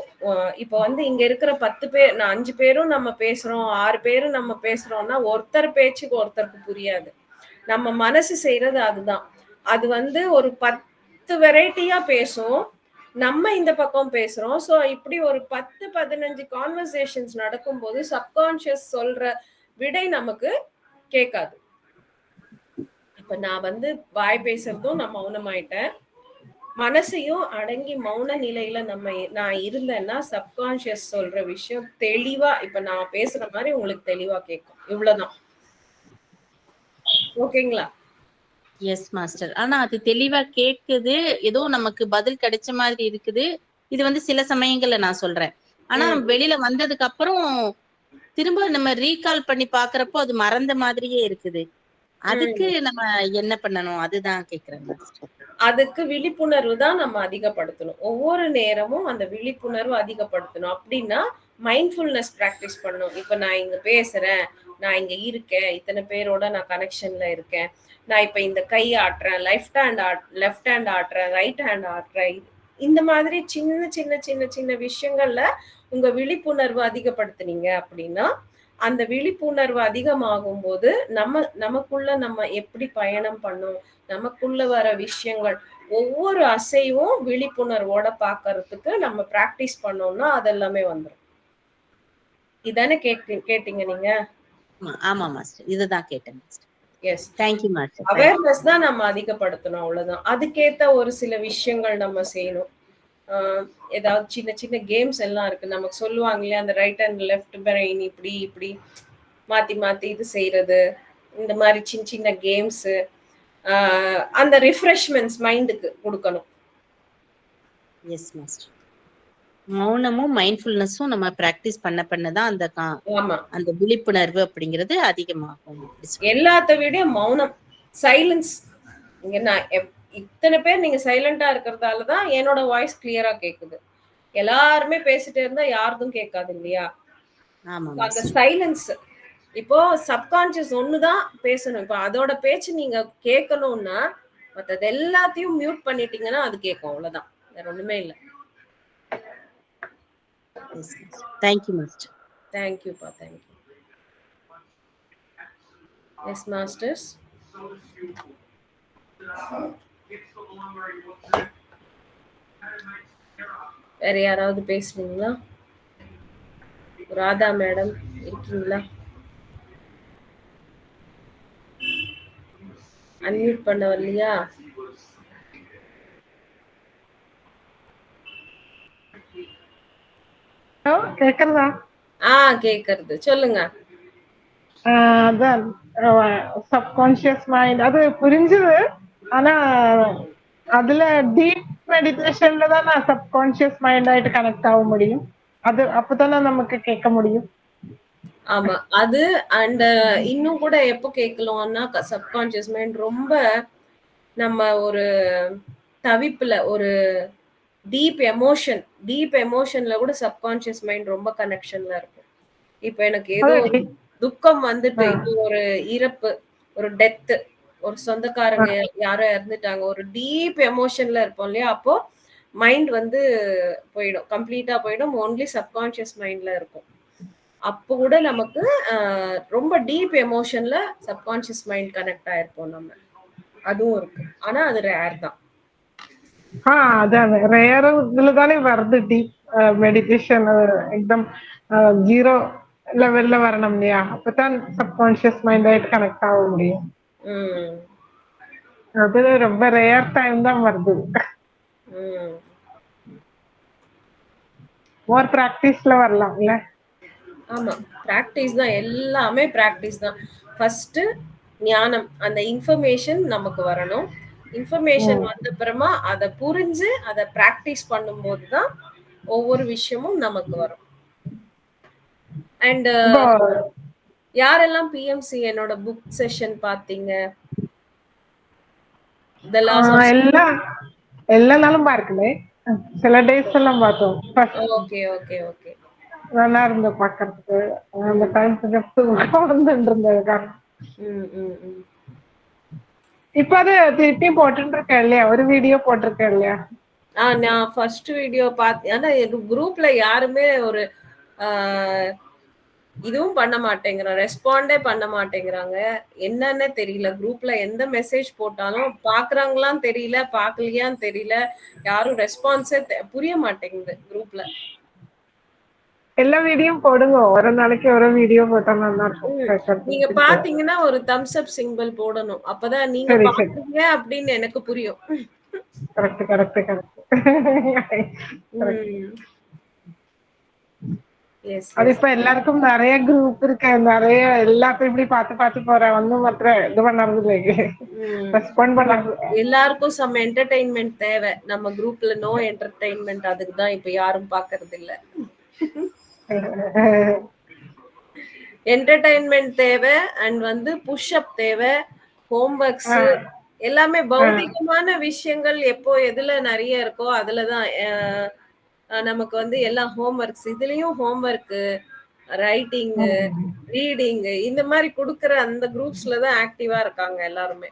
இப்போ வந்து இங்க இருக்கிற 10 பேர், 5 பேரும் நம்ம பேசுறோம், 6 பேரும் நம்ம பேசுறோம்னா, ஒருத்தர் பேச்சுக்கு ஒருத்தருக்கு புரியாது. நம்ம மனசு செய்றது அதுதான். அது வந்து ஒரு 10 வெரைட்டியா பேசும். நம்ம இந்த பக்கம் பேசுறோம். ஸோ இப்படி ஒரு 10, 15 கான்வர்சேஷன்ஸ் நடக்கும்போது சப்கான்ஷியஸ் சொல்ற விடை நமக்கு கேட்காது. இப்ப நான் வந்து வாய் பேசுறதும் நான் மௌனமாயிட்டேன். மனசையும் அடங்கி மௌன நிலையில நான் இருந்தேன்னா சப்கான்ஷியஸ் சொல்ற விஷயம் தெளிவா இப்ப நான் பேசுற மாதிரி உங்களுக்கு தெளிவா கேட்கும். இவ்வளவுதான். ஓகேங்களா? Yes master. ஆனா அது தெளிவா கேக்குது. ஏதோ நமக்கு பதில் கிடைச்ச மாதிரி இருக்குது. இது வந்து சில சமயங்கள்ல நான் சொல்றேன். ஆனா வெளியில வந்ததுக்கு அப்புறம் திரும்ப நம்ம ரீகால் பண்ணி பாக்குறப்போ அது மறந்த மாதிரியே இருக்குது. அதுக்கு நம்ம என்ன பண்ணணும்? அதுதான் கேக்குறேன் மாஸ்டர். அதுக்கு விழிப்புணர்வு தான் நம்ம அதிகப்படுத்தணும். ஒவ்வொரு நேரமும் அந்த விழிப்புணர்வு அதிகப்படுத்தணும். அப்படின்னா மைண்ட்ஃபுல்னஸ் பிராக்டிஸ் பண்ணணும். இப்ப நான் இங்க பேசுறேன், நான் இங்க இருக்கேன், இத்தனை பேரோட நான் கனெக்ஷன்ல இருக்கேன். நான் இப்ப இந்த கை ஆட்டுறேன், லெஃப்ட் ஹேண்ட் ஆட்டுறேன், ரைட் ஹேண்ட் ஆட்டுறேன். இந்த மாதிரி சின்ன சின்ன சின்ன சின்ன விஷயங்கள்ல உங்க விழிப்புணர்வு அதிகப்படுத்துனீங்க அப்படின்னா, அந்த விழிப்புணர்வு அதிகமாகும் போது நமக்குள்ள நம்ம எப்படி பயணம் பண்ணோம், நமக்குள்ள வர விஷயங்கள் ஒவ்வொரு அசைவும் விழிப்புணர்வோட பாக்குறதுக்கு நம்ம பிராக்டிஸ் பண்ணோம்னா அதெல்லாமே வந்துடும். இதானே கேட்டீங்க நீங்க? ஆமா மாஸ்டர். இதுதான் கேட்டேன் master. Yes. Thank you master. Awareness தான் நம்ம அதிகப்படுத்தணும். அவ்வளவுதான். அதுக்கேத்த ஒரு சில விஷயங்கள் நம்ம செய்யணும். ஏதாவது சின்ன சின்ன கேம்ஸ் எல்லாம் இருக்கு. நமக்கு சொல்லுவாங்க இல்லையா, அந்த ரைட் அண்ட் லெஃப்ட் பிரெயின் இப்படி இப்படி மாத்தி மாத்தி இது செய்யறது. இந்த மாதிரி சின்ன சின்ன கேம்ஸ் அந்த ரிஃப்ரெஷ்மெண்ட்ஸ் மைண்டுக்கு கொடுக்கணும். Yes master. மௌனமும் மைண்ட்ஃபுல்னஸும் நம்ம பிராக்டிஸ் பண்ண பண்ணதான் அந்த விழிப்புணர்வு அப்படிங்கிறது அதிகமாகும். எல்லாத்த விட மௌனம், சைலன்ஸ். இங்க நான் இத்தனை பேர் நீங்க சைலண்டா இருக்கிறதாலதான் என்னோட வாய்ஸ் கிளியரா கேக்குது. எல்லாருமே பேசிட்டே இருந்தா யாருக்கும் கேட்காது இல்லையா? அந்த சைலன்ஸ். இப்போ சப்கான்சியஸ் ஒண்ணுதான் பேசணும். இப்போ அதோட பேச்சு நீங்க கேட்கணும்னா மற்றது எல்லாத்தையும் மியூட் பண்ணிட்டீங்கன்னா அது கேட்கும். அவ்வளவுதான். வேற ஒண்ணுமே இல்லை. Thank you master. தேங்க்யூப்பா. தேங்க்யூ. Yes masters. வேற யாராவது பேசுறீங்களா? ராதா மேடம் இருக்கீங்களா? அன்மியூட் பண்ண வரலையா? கேக்குறதா? கேக்குறது. சொல்லுங்க. அதான் சப்கான்சியஸ் மைண்ட் அது புரிஞ்சுது. ஆனா அதுல டீப் மெடிடேஷன்ல தான் நான் சப்கான்சியஸ் மைண்ட் ஆயிட்டு கனெக்ட் ஆக முடியும். அது அப்பதானே நமக்கு கேட்க முடியும். ஆமா. அது அண்ட் இன்னும் கூட எப்போ கேட்கலாம்னா சப்கான்சியஸ் மைண்ட் ரொம்ப நம்ம ஒரு தவிப்புல ஒரு டீப் எமோஷன்ல கூட சப்கான்சியஸ் மைண்ட் ரொம்ப கனெக்ஷன்ல இருக்கும். இப்ப எனக்கு ஏதோ துக்கம் வந்துட்டு, இப்போ ஒரு இறப்பு, ஒரு டெத், ஒரு சொந்தக்காரங்க யாரோ இறந்துட்டாங்க, ஒரு டீப் எமோஷன்ல இருப்போம் இல்லையா? அப்போ மைண்ட் வந்து போயிடும், கம்ப்ளீட்டா போயிடும். ஒன்லி சப்கான்சியஸ் மைண்ட்ல இருக்கும். அப்போ கூட நமக்கு ரொம்ப டீப் எமோஷன்ல சப்கான்ஷியஸ் மைண்ட் கனெக்ட் ஆயிருப்போம் நம்ம. அதுவும் இருக்கு. ஆனா அது ரேர் தான். அதான் ரேர் இதுல தானே வருது டீப் மெடிடேஷன் எக்தம் ஜீரோ லெவல்ல வரணும் இல்லையா? அப்பதான் சப்கான்ஷியஸ் மைண்ட் ஆயிட்டு கனெக்ட் ஆக முடியும். ம். அது ரொம்ப ரேர் டைம் தான் வருது. ம். மோர் பிராக்டிஸ்ல வரலாம் இல்ல? ஆமா. பிராக்டிஸ் தான். எல்லாமே பிராக்டிஸ் தான். ஃபர்ஸ்ட் ஞானம். அந்த இன்ஃபர்மேஷன் நமக்கு வரணும். இன்ஃபர்மேஷன் வந்த அப்புறமா அத புரிஞ்சு அத பிராக்டிஸ் பண்ணும்போது தான் ஒவ்வொரு விஷயமும் நமக்கு வரும். அண்ட் இப்போ யாரெல்லாம் பிஎம்சி என்னோட புக் செஷன் பாத்தீங்க? தி லாஸ் ஆஃப் எல்லா நாளும் பார்க்கல. சில டேஸ் எல்லாம் பார்த்தோம். Okay okay okay. நல்லா இருந்த பாக்குறதுக்கு. அந்த டைம் கொஞ்சம் தூக்கம் வந்துட்டு இருந்தது காரணம். இப்ப அது திருப்பி போட்டுட்டு இருக்கேன் இல்லையா? ஒரு வீடியோ போட்டிருக்கேன் இல்லையா? நான் ஃபர்ஸ்ட் வீடியோ பார்த்தேன். ஆனா குரூப்ல யாருமே ஒரு இதுவும் பண்ண மாட்டேங்கிறாங்க, ரெஸ்பாண்டே பண்ண மாட்டேங்கிறாங்க. என்னன்னே தெரியல. குரூப்ல எந்த மெசேஜ் போட்டாலும் பாக்குறாங்களான்னு தெரியல, பாக்கலையான்னு தெரியல. யாரும் ரெஸ்பான்ஸே புரிய மாட்டேங்குது குரூப்ல. எல்லா வீடியோ போடுங்க. ஒரு நாளைக்கு ஒரு வீடியோ போட்டா நல்லா இருக்கும். நீங்க பாத்தீங்கன்னா ஒரு தம்ஸ் அப் சிம்பிள் போடணும். அப்பதான் நீங்க சரி, சரி. பாக்குறீங்க அப்படின்னு எனக்கு புரியும். Correct correct correct. அது இப்ப எல்லாருக்கும் நிறைய குரூப் இருக்கு. நிறைய எல்லாத்தையும் இப்படி பார்த்து போறேன். ஒன்னும் மாத்திர இது பண்ணறது ரெஸ்பாண்ட் பண்ணாது. எல்லாருக்கும் சம் என்டர்டெயின்மெண்ட் தேவை. நம்ம குரூப்ல நோ என்டர்டெயின்மெண்ட். அதுக்கு தான் இப்ப யாரும் பாக்குறது இல்ல. என்டர்டெயின்மெண்ட் தேவை அண்ட் வந்து புஷ் அப் தேவை, ஹோம்ஒர்க்ஸ் எல்லாமே பௌதிகமான விஷயங்கள் எப்போ எதுல நிறைய இருக்கோ அதுலதான் நமக்கு வந்து எல்லாம் ஹோம்ஒர்க்ஸ். இதுலயும் ஹோம்ஒர்க், ரைட்டிங், ரீடிங் இந்த மாதிரி கொடுக்கற அந்த குரூப்ஸ்ல தான் ஆக்டிவா இருக்காங்க எல்லாருமே.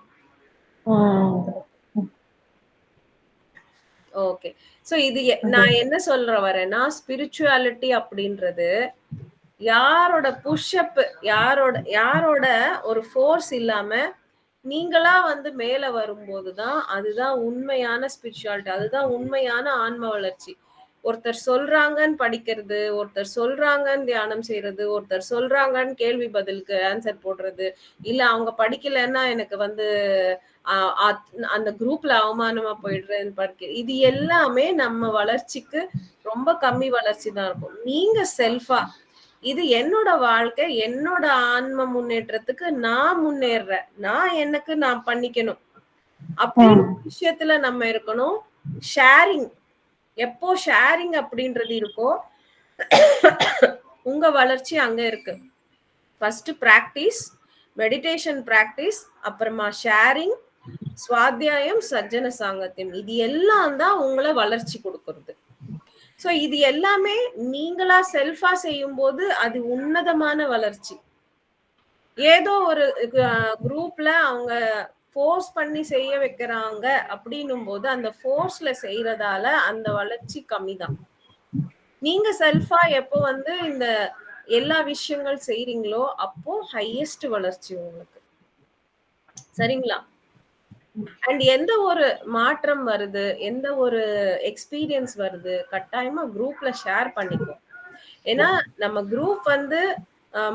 ஓகே. சோ இது நான் என்ன சொல்ற வரேன்னா, ஸ்பிரிச்சுவாலிட்டி அப்படின்றது யாரோட புஷ்அப், யாரோட ஒரு ஃபோர்ஸ் இல்லாம நீங்களா வந்து மேல வரும்போதுதான் அதுதான் உண்மையான ஸ்பிரிச்சுவாலிட்டி. அதுதான் உண்மையான ஆன்ம வளர்ச்சி. ஒருத்தர் சொல்றாங்கன்னு படிக்கிறது, ஒருத்தர் சொல்றாங்கன்னு தியானம் செய்யறது, ஒருத்தர் சொல்றாங்கன்னு கேள்வி பதிலுக்கு ஆன்சர் போடுறது, இல்ல அவங்க படிக்கலன்னா எனக்கு வந்து அந்த குரூப்ல அவமானமா போயிடுறேன்னு படிக்க, இது எல்லாமே நம்ம வளர்ச்சிக்கு ரொம்ப கம்மி வளர்ச்சி தான் இருக்கும். நீங்க செல்ஃபா இது என்னோட வாழ்க்கை, என்னோட ஆன்ம முன்னேற்றத்துக்கு நான் முன்னேறேன், நான் பண்ணிக்கணும் அப்படின்ற விஷயத்துல நம்ம இருக்கணும். ஷேரிங், எப்போ ஷேரிங் அப்படின்றது இருக்கோ உங்க வளர்ச்சி அங்க இருக்கு. ஃபர்ஸ்ட் பிராக்டிஸ், மெடிடேஷன் பிராக்டிஸ், அப்புறமா ஷேரிங், சுவாத்தியாயம், சஜ்ஜன சாங்கத்தியம். இது எல்லாம் தான் உங்களை வளர்ச்சி கொடுக்கறது. சோ இது எல்லாமே நீங்களா செல்ஃபா செய்யும் போது அது உன்னதமான வளர்ச்சி. ஏதோ ஒரு குரூப்ல அவங்க ஃபோர்ஸ் பண்ணி செய்ய வைக்கிறாங்க அப்படின்னும் போது அந்த ஃபோர்ஸ்ல செய்யறதால அந்த வளர்ச்சி கம்மிதான். நீங்க செல்ஃபா எப்போ வந்து இந்த எல்லா விஷயங்கள் செய்றீங்களோ அப்போ ஹையஸ்ட் வளர்ச்சி உங்களுக்கு. சரிங்களா? அண்ட் எந்த ஒரு மாற்றம் வருது, எந்த ஒரு எக்ஸ்பீரியன்ஸ் வருது, கட்டாயமா குரூப்ல ஷேர் பண்ணிக்கோ. ஏன்னா நம்ம குரூப் வந்து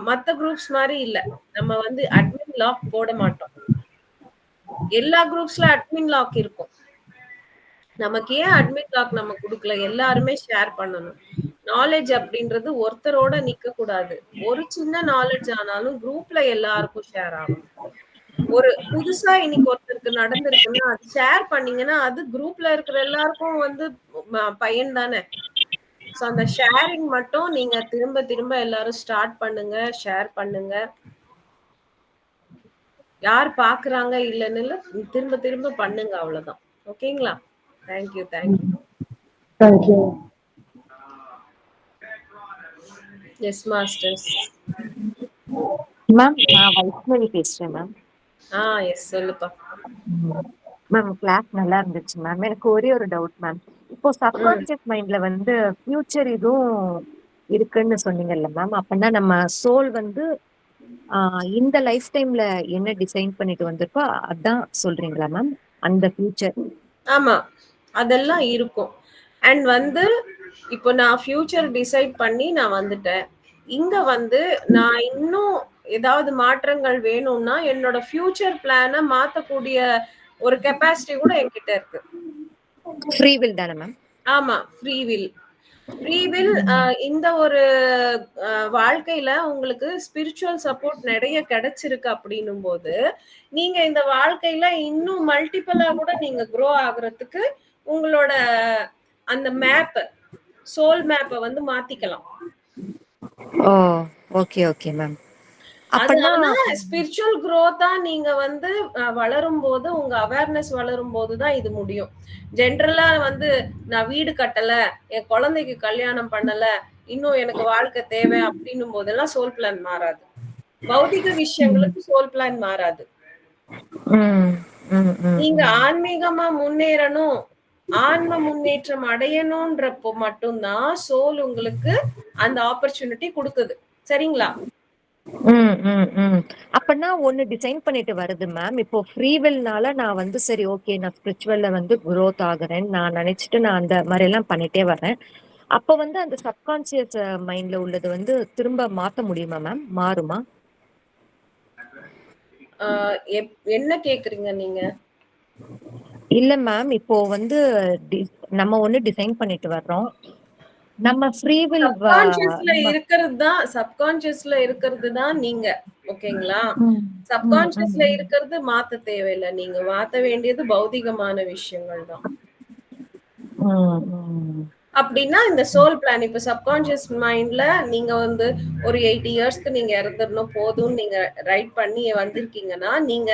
மத்த குரூப்ஸ் மாதிரி இல்ல. நம்ம வந்து அட்மின் லாக் போட மாட்டோம். எல்லா குரூப்ஸ்ல அட்மின் லாக் இருக்கும். நமக்கு ஏன் அட்மின் லாக் நம்ம கொடுக்கல? எல்லாருமே ஷேர் பண்ணணும். நாலேஜ் அப்படின்றது ஒருத்தரோட நிக்க கூடாது. ஒரு சின்ன நாலேஜ் ஆனாலும் குரூப்ல எல்லாருக்கும் ஷேர் ஆகும். ஒரு புதுசா இன்னைக்கு ஒருத்தருக்கு நடந்திருக்குன்னா அது ஷேர் பண்ணீங்கன்னா அது குரூப்ல இருக்கிற எல்லாருக்கும் வந்து பயன் தானே. சோ அந்த ஷேரிங் மட்டும் நீங்க திரும்ப திரும்ப எல்லாரும் ஸ்டார்ட் பண்ணுங்க, ஷேர் பண்ணுங்க. யார் பாக்குறாங்க இல்லன்னு இல்ல, திரும்ப திரும்ப பண்ணுங்க, அவ்வளவுதான். ஓகேங்களா? Thank you thank you thank you. Yes masters. Ma'am நான் வைஷ்ணவி பேசுறேன் மேம். எஸ் சொல்லுப்பா. மேம் கிளாஸ் நல்லா இருந்துச்சு மேம். எனக்கு ஒரே ஒரு டவுட் மேம். இப்போ சப்கான்சியஸ் மைண்ட்ல வந்து ஃபியூச்சர் இதுவும் இருக்குன்னு சொன்னீங்கல்ல மேம், அப்பனா நம்ம சோல் வந்து இந்த லைஃப் டைம்ல என்ன டிசைன் பண்ணிட்டு வந்திருக்கோ அதான் சொல்றீங்களா மேம்? அந்த ஃபியூச்சர். ஆமா. அதெல்லாம் இருக்கும். அண்ட் வந்து இப்போ நான் ஃபியூச்சர் டிசைட் பண்ணி நான் வந்துட்டேன். இங்க வந்து நான் இன்னும் ஏதாவது மாற்றங்கள் வேணும்னா என்னோட ஃபியூச்சர் பிளான மாத்தக்கூடிய ஒரு கெப்பாசிட்டி கூட என்கிட்ட இருக்கு. ஃப்ரீ வில் தானே மேம்? ஆமா, ஃப்ரீ வில். ஃப்ரீ வில் இந்த ஒரு வாழ்க்கையில உங்களுக்கு ஸ்பிரிச்சுவல் சப்போர்ட் நிறைய கிடைச்சிருக்கு அப்படின்னும் போது நீங்க இந்த வாழ்க்கையில இன்னும் மல்டிபிளா கூட நீங்க க்ரோ ஆகுறதுக்கு உங்களோட அந்த மேப் சோல் மேப்பை வந்து மாத்திக்கலாம். ஓ, ஓகே ஓகே மேம். அது அப்பனா ஆனா ஸ்பிரிச்சுவல் growth-ஆ நீங்க வந்து வளரும் போது உங்க அவேர்னஸ் வளரும் போதுதான் இது முடியும். ஜென்ரலா வந்து நான் வீடு கட்டல, என் குழந்தைக்கு கல்யாணம் பண்ணல, இன்னும் எனக்கு வாழ்க்கை தேவை அப்படின்னும் போதெல்லாம் சோல் பிளான் மாறாது. பௌதிக விஷயங்களுக்கு சோல் பிளான் மாறாது. ம், ம், ம், நீங்க ம். ஆன்மீகமா முன்னேறணும், ஆன்ம முன்னேற்றம் அடையணும்ன்றப்போ மட்டும்தான் சோல் உங்களுக்கு அந்த ஆப்பர்ச்சுனிட்டி கொடுக்குது. சரிங்களா? ம், ம், ம். அப்பனா ஒண்ணு டிசைன் பண்ணிட்டு வருது மேம். இப்போ ஃப்ரீ வில்னால நான் வந்து சரி ஓகே நான் ஸ்பிரிச்சுவல்ல வந்து குரோத் ஆகுறேன்னு நான் நினைச்சிட்டு நான் அந்த மாதிரி எல்லாம் பண்ணிட்டே வரேன். அப்ப வந்து அந்த சப்கான்சியஸ் மைண்ட்ல உள்ளது வந்து திரும்ப மாத்த முடியுமா மேம்? மாறுமா? என்ன கேக்குறீங்க நீங்க? இல்ல மேம், இப்போ வந்து நம்ம ஒண்ணு டிசைன் பண்ணிட்டு வர்றோம். நம்ம ஃப்ரீ வில் நம்ம சப்கான்சியஸ்ல இருக்கிறது தான் நீங்க. ஓகேங்களா? ம், ம், ம், சப்கான்சியஸ்ல இருக்கிறது மாத்த தேவையில்ல. நீங்க மாத்த வேண்டியது பௌதிகமான விஷயங்கள் தான். ம், ம், அப்படின்னா இந்த சோல் பிளான் இப்ப சப்கான்சியஸ் மைண்ட்ல நீங்க வந்து ஒரு 80 இயர்ஸ்க்கு நீங்க இறந்துடணும் போதும்னு நீங்க ரைட் பண்ணி வந்திருக்கீங்கன்னா நீங்க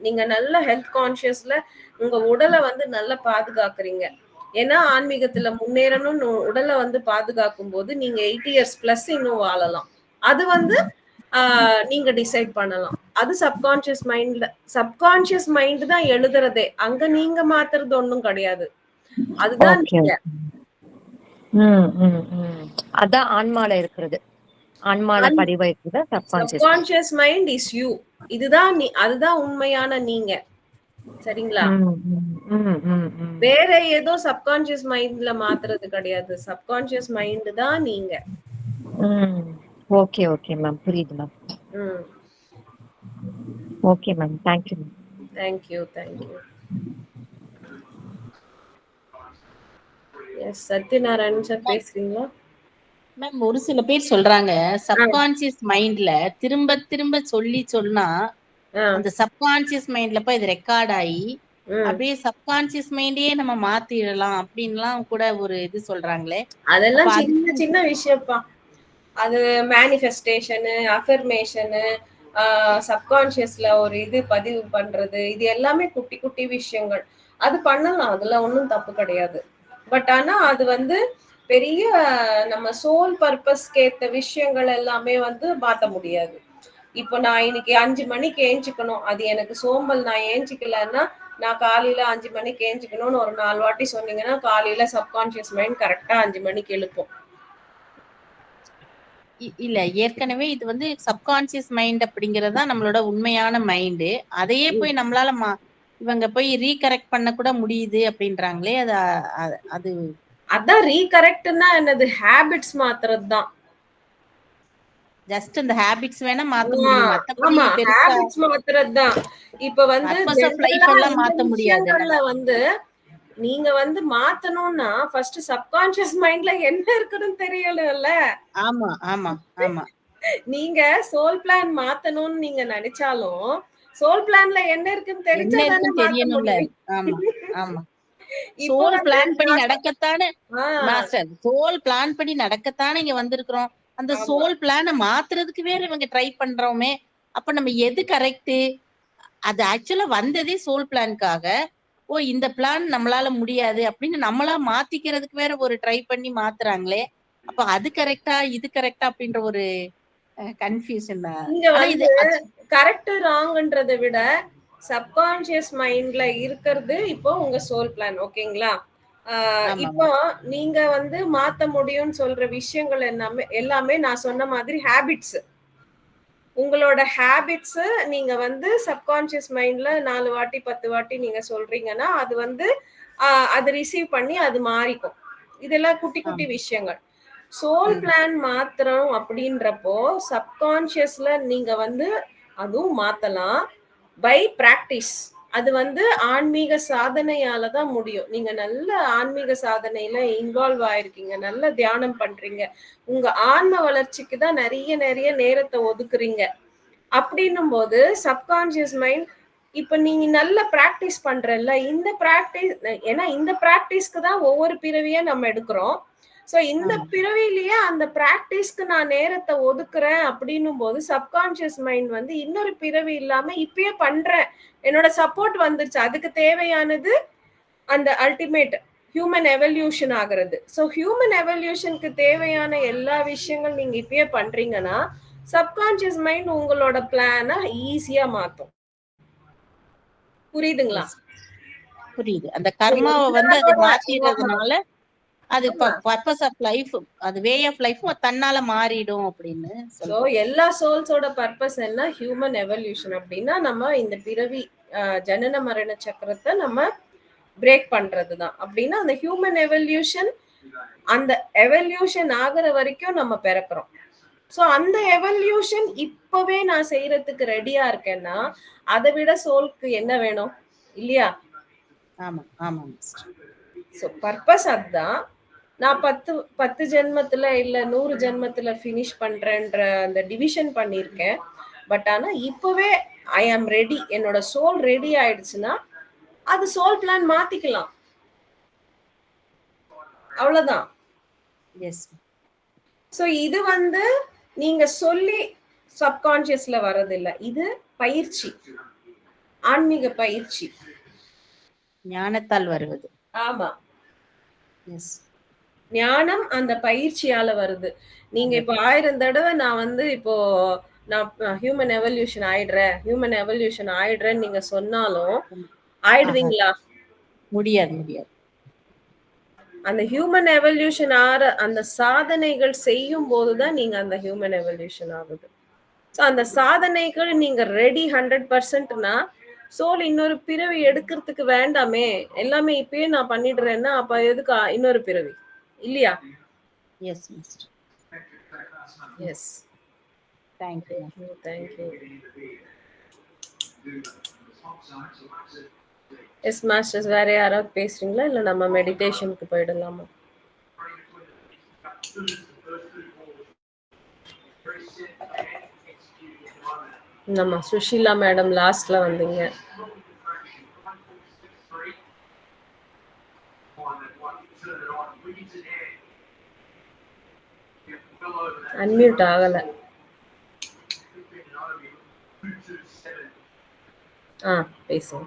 நீங்க நல்ல ஹெல்த் கான்சியஸ்ல உங்க உடலை வந்து நல்லா பாதுகாக்கிறீங்க. ஏன்னா ஆன்மீகத்துல முன்னேறணும்னு உடலை வந்து பாதுகாக்கும் போது நீங்க 80 இயர்ஸ் பிளஸ் இன்னும் வாழலாம். அது வந்து நீங்க டிசைட் பண்ணலாம். அது சப்கான்சியஸ் மைண்ட் தான் எழுதுறதே. அங்க நீங்க மாத்துறது ஒண்ணும் கிடையாது. அதுதான் ஓகே. நீங்க. ம், ம், ம். அதான் ஆன்மால இருக்கிறது. ஆன்மால பதிவு இருக்கிறது subconscious. Subconscious mind is you. அதுதான் உண்மையான நீங்க. சரிங்களா? ம், ம், ம், ம், ம். வேற ஏதோ சப்கான்சியஸ் மைண்ட்ல மாத்துறது கிடையாது. சப்கான்சியஸ் மைண்ட் தான் நீங்க. ம். ஓகே ஓகே மேம், புரியுது மேம். ம். Okay ma'am, thank you ma'am. Thank you. Yes, Satyanarayanan sir பேசுறீங்களா? மேம் ஒரு சில பேர் சொல்றாங்க சப்கான்சியஸ் மைண்ட்ல திரும்ப திரும்ப சொன்னா அந்த சப்கான்சியஸ் மைண்ட்ல போய் இது ரெக்கார்ட் ஆகி அப்படியே சப்கான்சியஸ் மைண்டே நம்ம மாத்திடலாம் அப்படின்லாம் கூட ஒரு இது சொல்றாங்களே. அப்ப அதெல்லாம் சின்ன அதுக்கு சின்ன விஷயம்ப்பா. அது மேனிஃபெஸ்டேஷனு, அஃபர்மேஷனு, சப்கான்சியஸ்ல ஒரு இது பதிவு பண்றது, இது எல்லாமே குட்டி குட்டி விஷயங்கள். அது பண்ணலாம். அதுல ஒண்ணும் தப்பு கிடையாது. பட் ஆனா அது வந்து பெரிய நம்ம சோல் பர்பஸ்க்கு ஏத்த விஷயங்கள் எல்லாமே வந்து மாத்த முடியாது. இப்போ நான் இன்னைக்கு 5 மணிக்கு ஏஞ்சிக்கணும். அது எனக்கு சோம்பல், நான் ஏஞ்சிக்கலன்னா, நான் காலையில 5 மணிக்கு ஏஞ்சிக்கணும்னு ஒரு 4 வாட்டி சொன்னீங்கன்னா, காலையில சப்கான்சியஸ் மைண்ட் கரெக்ட்டா 5 மணிக்கு எழுப்பும். இல்ல ஏற்கனவே இது வந்து சப்கான்சியஸ் மைண்ட் அப்படிங்கறது தான் நம்மளோட உண்மையான மைண்டு. அதையே போய் நம்மளால இவங்க போய் ரீகரெக்ட் பண்ண கூட முடியுது அப்படின்றாங்களே. அது அதான் ரீகரெக்ட்னா என்னது? ஹேபிட்ஸ் மாத்துறது தான். ஜஸ்ட் அந்த ஹேபிட்ஸ் வேணா மாத்த முடியும். மத்தபடி ஆமா, பெருசா ஹேபிட்ஸ் மாத்துறது தான். இப்ப வந்து பர்பஸ் ஆஃப் லைஃப் ஜெனரலா எல்லாம் இந்த மாத்த முடியாது விஷயங்கள்ல என்னால. வந்து நீங்க வந்து மாத்தணும்னா ஃபர்ஸ்ட் சப்கான்சியஸ் மைண்ட்ல என்ன இருக்குன்னு தெரியணும்ல. ஆமா ஆமா ஆமா. நீங்க சோல் பிளான் மாத்தணும்னு நீங்க நினைச்சாலும் சோல் பிளான்ல என்ன இருக்குன்னு என்ன தெரிஞ்சா தானே இருக்குன்னு மாத்த தெரியணும்ல. முடியும். ஆமா ஆமா. இப்போ சோல் வந்து பிளான் பண்ணி நடக்கத்தானே ஆஹ் மாஸ்டர். சோல் பிளான் பண்ணி நடக்கத்தானே இங்க வந்திருக்கிறோம். அந்த ஆமா. சோல் பிளான மாத்துறதுக்கு வேற இவங்க ட்ரை பண்றோமே. அப்ப நம்ம எது கரெக்ட்? அது ஆக்சுவலா வந்ததே சோல் பிளான்காக. ஓ இந்த பிளான் நம்மளால முடியாது அப்படின்னு நம்மளா மாத்திக்கிறதுக்கு வேற ஒரு ட்ரை பண்ணி மாத்துறாங்களே. அப்ப அது கரெக்டா இது கரெக்டா அப்படின்ற ஒரு கன்ஃபியூஷன் தான். இங்க ஆனா இது வந்து கரெக்ட் ராங்ன்றதை விட சப்கான்சியஸ் மைண்ட்ல இருக்கிறது இப்போ உங்க சோல் பிளான். ஓகேங்களா? ஆமா இப்போ நீங்க வந்து மாத்த முடியும்னு சொல்ற விஷயங்கள் எல்லாமே நான் சொன்ன மாதிரி ஹேபிட்ஸ். உங்களோட ஹேபிட்ஸ் நீங்க வந்து சப்கான்ஷியஸ் மைண்ட்ல 4 வாட்டி 10 வாட்டி நீங்க சொல்றீங்கன்னா அது வந்து அது ரிசீவ் பண்ணி அது மாறிக்கும். இதெல்லாம் குட்டி குட்டி ஆமா. விஷயங்கள். சோல் பிளான் மாத்திரம் அப்படின்றப்போ சப்கான்ஷியஸ்ல நீங்க வந்து அதுவும் மாத்தலாம் பை பிராக்டிஸ். அது வந்து ஆன்மீக சாதனையால தான் முடியும். நீங்க நல்ல ஆன்மீக சாதனையில இன்வால்வ் ஆயிருக்கீங்க, நல்ல தியானம் பண்றீங்க, உங்க ஆன்ம வளர்ச்சிக்கு தான் நிறைய நிறைய நேரத்தை ஒதுக்குறீங்க. அப்படின்னும் போது சப்கான்ஷியஸ் மைண்ட் இப்ப நீங்க நல்ல பிராக்டிஸ் பண்றல்ல, இந்த பிராக்டிஸ், ஏன்னா இந்த பிராக்டிஸ்க்கு தான் ஒவ்வொரு பிறவியா நம்ம எடுக்கிறோம். சோ இந்த ஆமா. பிறவிலேயே அந்த பிராக்டிஸ்க்கு நான் நேரத்தை ஒதுக்குறேன் அப்படின்னும் போது சப்கான்ஷியஸ் மைண்ட் வந்து இன்னொரு பிறவி இல்லாம இப்பயே பண்றேன், என்னோட சப்போர்ட் வந்துருச்சு, அதுக்கு தேவையானது அந்த அல்டிமேட் ஹியூமன் எவல்யூஷன் ஆகிறது. ஸோ ஹியூமன் எவல்யூஷனுக்கு தேவையான எல்லா விஷயங்கள் நீங்க இப்பயே பண்றீங்கன்னா சப்கான்ஷியஸ் மைண்ட் உங்களோட பிளானை ஈஸியா மாத்தும். புரியுதுங்களா? எஸ். புரியுது. அந்த கர்மாவை வந்து அது மாத்திடுறதுனால அது பர்பஸ் ஆஃப் லைஃப், அது வே ஆஃப் லைஃப் தன்னால மாறிடும் அப்படின்னு சோ சொல்றோம். எல்லா சோல்ஸோட பர்பஸ் என்ன? Human evolution. அப்படின்னா நம்ம இந்த பிறவி ஜனன மரண சக்கரத்தை நம்ம பிரேக் பண்றதுதான். அப்படின்னா அந்த ஹியூமன் எவல்யூஷன், அந்த எவல்யூஷன் ஆகிற வரைக்கும் நம்ம பிறக்கிறோம். சோ அந்த எவல்யூஷன் இப்பவே நான் செய்யறதுக்கு ரெடியா இருக்கேன்னா அதை விட சோல்க்கு என்ன வேணும் இல்லையா? ஆமா ஆமா. சோ பர்பஸ் அதுதான். நான் 10 ஜென்மத்துல இல்ல 100 ஜென்மத்துல பினிஷ் பண்றேன்ற அந்த டிவிஷன் பண்ணிருக்கேன். பட் ஆனா இப்பவே ஐ ஆம் ரெடி, என்னோட சோல் ரெடி ஆயிடுச்சுன்னா அது சோல் பிளான் மாத்திக்கலாம், அவ்வளவுதான். எஸ். சோ இது வந்து நீங்க சொல்லி சப்கான்ஷியஸ்ல வர்றதில்ல, இது பயிற்சி, ஆன்மீக பயிற்சி, ஞானத்தால் வருவது. ஆமா. எஸ். ஞானம் அந்த பயிற்சியால வருது. நீங்க இப்போ 1000 தடவை நான் வந்து இப்போ நான் ஹியூமன் எவல்யூஷன் ஆயிடுறேன், ஹியூமன் எவல்யூஷன் ஆயிடுறேன்னு நீங்க சொன்னாலும் ஆயிடுவீங்களா? முடியாது முடியாது. அந்த ஹியூமன் எவல்யூஷன் ஆற அந்த சாதனைகள் செய்யும் போதுதான் நீங்க அந்த ஹியூமன் எவல்யூஷன் ஆகுது. ஸோ அந்த சாதனைகள் நீங்க ரெடி 100%னா சோல் இன்னொரு பிறவி எடுக்கிறதுக்கு வேண்டாமே, எல்லாமே இப்பயே நான் பண்ணிடுறேன்னா அப்ப எதுக்கு இன்னொரு பிறவி இல்லையா? Yes mister. Yes. Thank you. Thank you. Yes masters, வேற யாராவது பேசுறீங்களா இல்ல நம்ம மெடிடேஷனுக்கு போயிடலாமா? நம்ம சுஷீலா மேடம் லாஸ்ட்ல வந்தீங்க. அன்மியூட் ஆகல. பேசுங்க.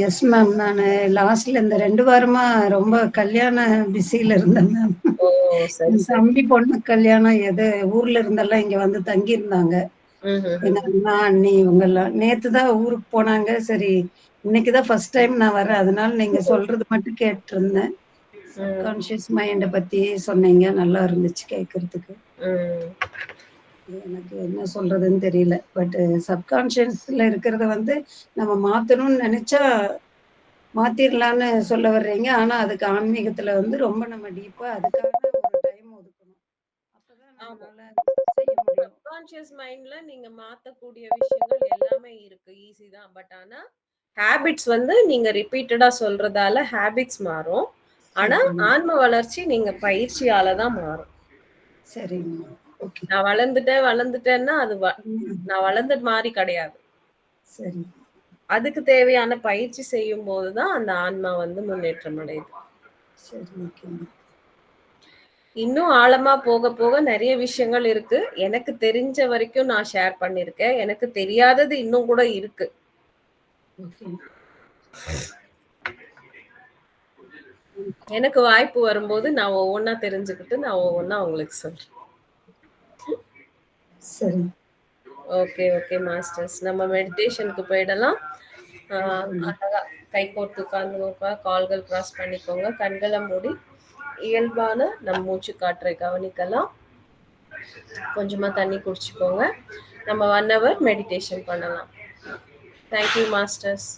எஸ் மேம், நான் லாஸ்ட்ல இந்த 2 வாரமா ரொம்ப கல்யாண பிஸியில இருந்தேன் மேம். ஓ சரி சரி. தம்பி பொண்ணு கல்யாணம், எது ஊர்ல இருந்தெல்லாம் இங்க வந்து தங்கி இருந்தாங்க. எங்க அண்ணா அண்ணி இவங்க எல்லாம் நேத்து தான் ஊருக்கு போனாங்க. சரி, இன்னைக்குதான் ஃபர்ஸ்ட் டைம் நான் வரேன், அதனால நீங்க சொல்றது மட்டும் கேட்டு இருந்தேன். சப்கான்ஷியஸ் மைண்ட பத்தி சொன்னீங்க, நல்லா இருந்துச்சு கேட்கறதுக்கு. எனக்கு என்ன சொல்றதுன்னு தெரியல. பட் சப்கான்ஷியஸ்ல இருக்கிறத வந்து நம்ம மாத்தணும்னு நினைச்சா மாத்திரலான்னு சொல்ல வர்றீங்க. ஆனா அதுக்கு ஆன்மீகத்துல வந்து ரொம்ப நம்ம டீப்பா அதுக்கான ஒரு டைம் ஒதுக்கணும். அப்பதான் நம்மளால செய்ய முடியும். சப்கான்ஷியஸ் மைண்ட்ல நீங்க மாத்தக்கூடிய விஷயங்கள் எல்லாமே இருக்கு, ஈஸி தான். பட் ஆனா ஹேபிட்ஸ் வந்து நீங்க ரிப்பீட்டடா சொல்றதால ஹேபிட்ஸ் மாறும். ஆனா ஆன்ம வளர்ச்சி நீங்க பயிற்சியால தான் மாறும். சரிங்க. ஓகே. நான் வளர்ந்துட்டேன்னா அது நான் வளர்ந்தது மாதிரி கிடையாது. சரி. அதுக்கு தேவையான பயிற்சி செய்யும் போதுதான் அந்த ஆன்மா வந்து முன்னேற்றம் அடையுது. சரி, ஓகே. இன்னும் ஆழமா போக போக நிறைய விஷயங்கள் இருக்கு. எனக்கு தெரிஞ்ச வரைக்கும் நான் ஷேர் பண்ணிருக்கேன். எனக்கு தெரியாதது இன்னும் கூட இருக்கு. எனக்கு வாய்ப்பு வரும்போது நான் ஒவ்வொன்னா தெரிஞ்சுக்கிட்டு நான் ஒவ்வொன்னா உங்களுக்கு சொல்றேன். சரி. ஓகே ஓகே மாஸ்டர்ஸ், நம்ம மெடிடேஷனுக்கு போயிடலாம். கை கோர்த்து உட்கார்ந்துக்கோங்க, கால்கள் கிராஸ் பண்ணிக்கோங்க, கண்களை மூடி இயல்பான நம் மூச்சு காற்றை கவனிக்கலாம். கொஞ்சமா தண்ணி குடிச்சுக்கோங்க. நம்ம 1 hour மெடிடேஷன் பண்ணலாம். Thank you masters.